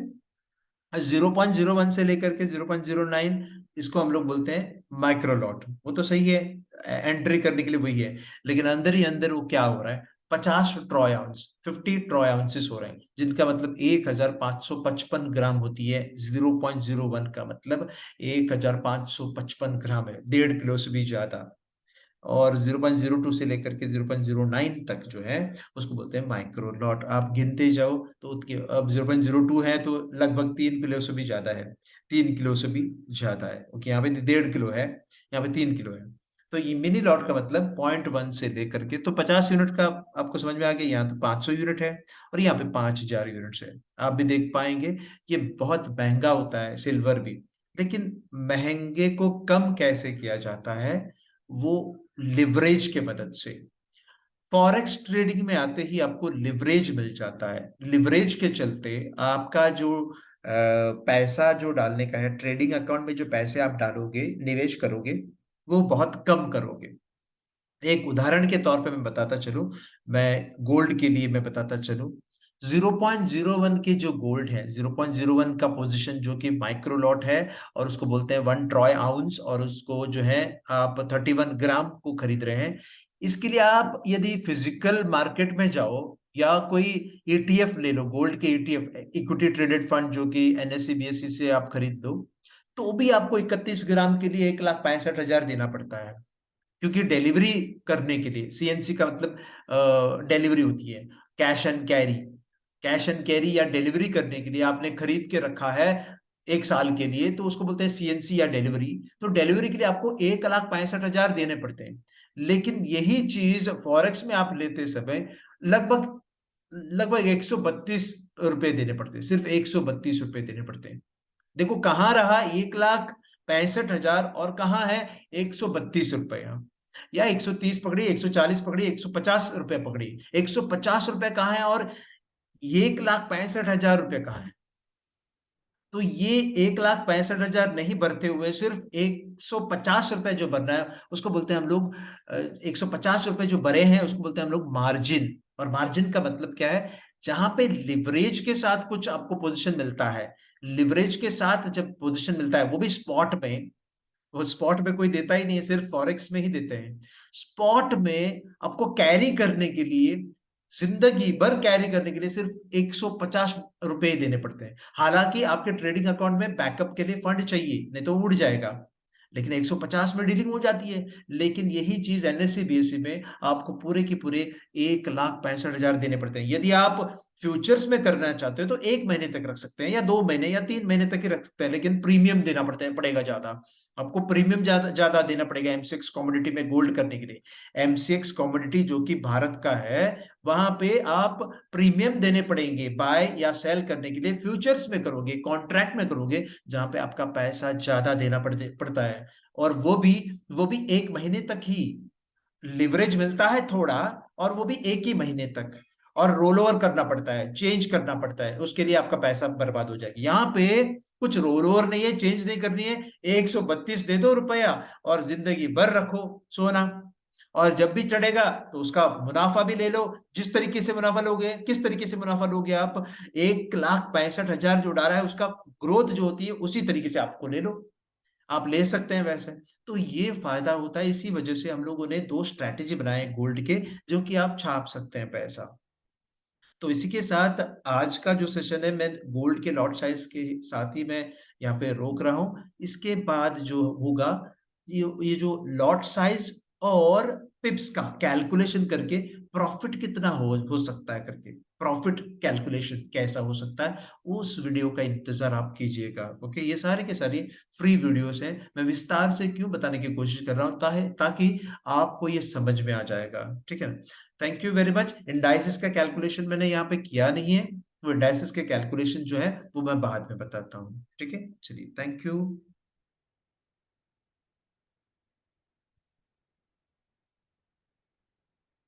0.01 से लेकर के 0.09, इसको हम लोग बोलते हैं माइक्रोलॉट। वो तो सही है, एंट्री करने के लिए वही है। लेकिन अंदर ही अंदर वो क्या हो रहा है, 50 ट्रॉय आउंस, 50 ट्रॉय आउंसेस हो रहे हैं, जिनका मतलब 1,555 ग्राम होती है। 0.01 का मतलब 1,555 ग्राम है, 1.5 किलो से भी ज्यादा। और 0.02 से लेकर के 0.09 तक जो है उसको बोलते हैं माइक्रो लॉट। आप गिनते जाओ तो उसके, अब 0.02 है तो लगभग 3 किलो से भी ज्यादा है, 3 किलो से भी ज्यादा है, क्योंकि यहाँ पे 1.5 किलो है, यहाँ पे 3 किलो है। तो ये मिनी लॉट का मतलब 0.1 से लेकर के, तो 50 यूनिट का आपको समझ में आ गया। यहाँ तो 500 यूनिट है और यहाँ पे 5,000 यूनिट्स है। आप भी देख पाएंगे ये बहुत महंगा होता है सिल्वर भी। लेकिन महंगे को कम कैसे किया जाता है, वो लिवरेज के मदद से। फॉरेक्स ट्रेडिंग में आते ही आपको लिवरेज मिल जाता है। लिवरेज के चलते आपका जो पैसा जो डालने का है ट्रेडिंग अकाउंट में, जो पैसे आप डालोगे, निवेश करोगे, वो बहुत कम करोगे। एक उदाहरण के तौर पे मैं बताता चलूं, मैं गोल्ड के लिए मैं बताता चलूं। 0.01 के जो गोल्ड है, 0.01 का पोजीशन जो कि माइक्रो लॉट है, और उसको बोलते हैं 1 ट्रॉय आउंस, और उसको जो है आप 31 ग्राम को खरीद रहे हैं। इसके लिए आप यदि फिजिकल मार्केट में जाओ या कोई ईटीएफ ले लो, गोल्ड के ईटीएफ, इक्विटी ट्रेडेड फंड, जो कि एनएससी बीएससी से आप खरीद लो, तो भी आपको 31 ग्राम के लिए 1,65,000 देना पड़ता है। क्योंकि डिलीवरी करने के लिए, सीएनसी का मतलब डिलीवरी होती है, cash and carry. Cash and carry या डिलीवरी करने के लिए आपने खरीद के रखा है 1 साल के लिए, तो उसको बोलते हैं सीएनसी या डिलीवरी। तो डिलीवरी के लिए आपको 1,65,000 देने पड़ते हैं। लेकिन यही चीज फॉरेक्स में आप लेते समय लगभग लगभग 132 रुपए देने पड़ते हैं, सिर्फ 132 रुपए देने पड़ते हैं। देखो कहाँ रहा 1,65,000 और कहाँ है 132 रुपए। या 130 पकड़ी, 140 पकड़ी, 150 रुपए पकड़ी, 150 रुपए कहाँ है और 1,65,000 रुपए कहाँ है। तो ये 1,65,000 नहीं भरते हुए सिर्फ 150 रुपए जो बन रहा है उसको बोलते हैं हम लोग, 150 रुपए जो भरे हैं उसको बोलते हैं हम लोग मार्जिन। और मार्जिन का मतलब क्या है, जहां पे लिवरेज के साथ कुछ आपको पोजीशन मिलता है, लिवरेज के साथ जब पोजीशन मिलता है वो भी स्पॉट में, वो स्पॉट में कोई देता ही नहीं है, सिर्फ फॉरेक्स में ही देते हैं। स्पॉट में आपको कैरी करने के लिए, जिंदगी भर कैरी करने के लिए सिर्फ 150 रुपए देने पड़ते हैं। हालांकि आपके ट्रेडिंग अकाउंट में बैकअप के लिए फंड चाहिए, नहीं तो उड़ जाएगा, लेकिन 150 में डीलिंग हो जाती है। लेकिन यही चीज एनएससी बीएससी में आपको पूरे की पूरे 1,65,000 देने पड़ते हैं। यदि आप फ्यूचर्स में करना चाहते हो तो 1 महीने तक रख सकते हैं, या 2 महीने या 3 महीने तक ही रख सकते हैं, लेकिन प्रीमियम देना पड़ेगा ज्यादा। आपको प्रीमियम ज्यादा ज्यादा देना पड़ेगा एमसीएक्स कमोडिटी में गोल्ड करने के लिए। एमसीएक्स कमोडिटी जो कि भारत का है, वहां पे आप प्रीमियम देने पड़ेंगे बाय या सेल करने के लिए। फ्यूचर्स में करोगे, कॉन्ट्रैक्ट में करोगे, जहां पे आपका पैसा ज्यादा देना पड़ता है, और वो भी 1 महीने तक ही लिवरेज मिलता है थोड़ा, और वो भी 1 ही महीने तक, और रोल ओवर करना पड़ता है, चेंज करना पड़ता है, उसके लिए आपका पैसा बर्बाद हो जाएगा। यहाँ पे कुछ रोल ओवर नहीं है, चेंज नहीं करनी है, 132 दे दो रुपया और जिंदगी भर रखो सोना, और जब भी चढ़ेगा तो उसका मुनाफा भी ले लो। जिस तरीके से मुनाफा लोगे, किस तरीके से मुनाफा लोगे आप, 1,65,000 जो डाला है उसका ग्रोथ जो होती है उसी तरीके से आपको ले लो, आप ले सकते हैं वैसे। तो ये फायदा होता है, इसी वजह से हम लोगों ने 2 स्ट्रैटेजी बनाए गोल्ड के, जो कि आप छाप सकते हैं पैसा। तो इसी के साथ आज का जो सेशन है, मैं गोल्ड के लॉट साइज के साथ ही मैं यहाँ पे रोक रहा हूँ। इसके बाद जो होगा, ये जो लॉट साइज और पिप्स का कैलकुलेशन करके प्रॉफिट कितना हो सकता है करके, प्रॉफिट कैलकुलेशन कैसा हो सकता है, उस वीडियो का इंतजार आप कीजिएगा। ओके, ये सारे के सारी फ्री वीडियोस हैं, मैं विस्तार से क्यों बताने की कोशिश कर रहा हूँ, ताकि आपको ये समझ में आ जाएगा। ठीक है, thank you very much. Indices का कैलकुलेशन मैंने यहाँ पे किया नहीं है, वो इंडाइसिस के कैलकुलेशन जो है वो मैं बाद में बताता हूँ। ठीक है, चलिए, थैंक यू।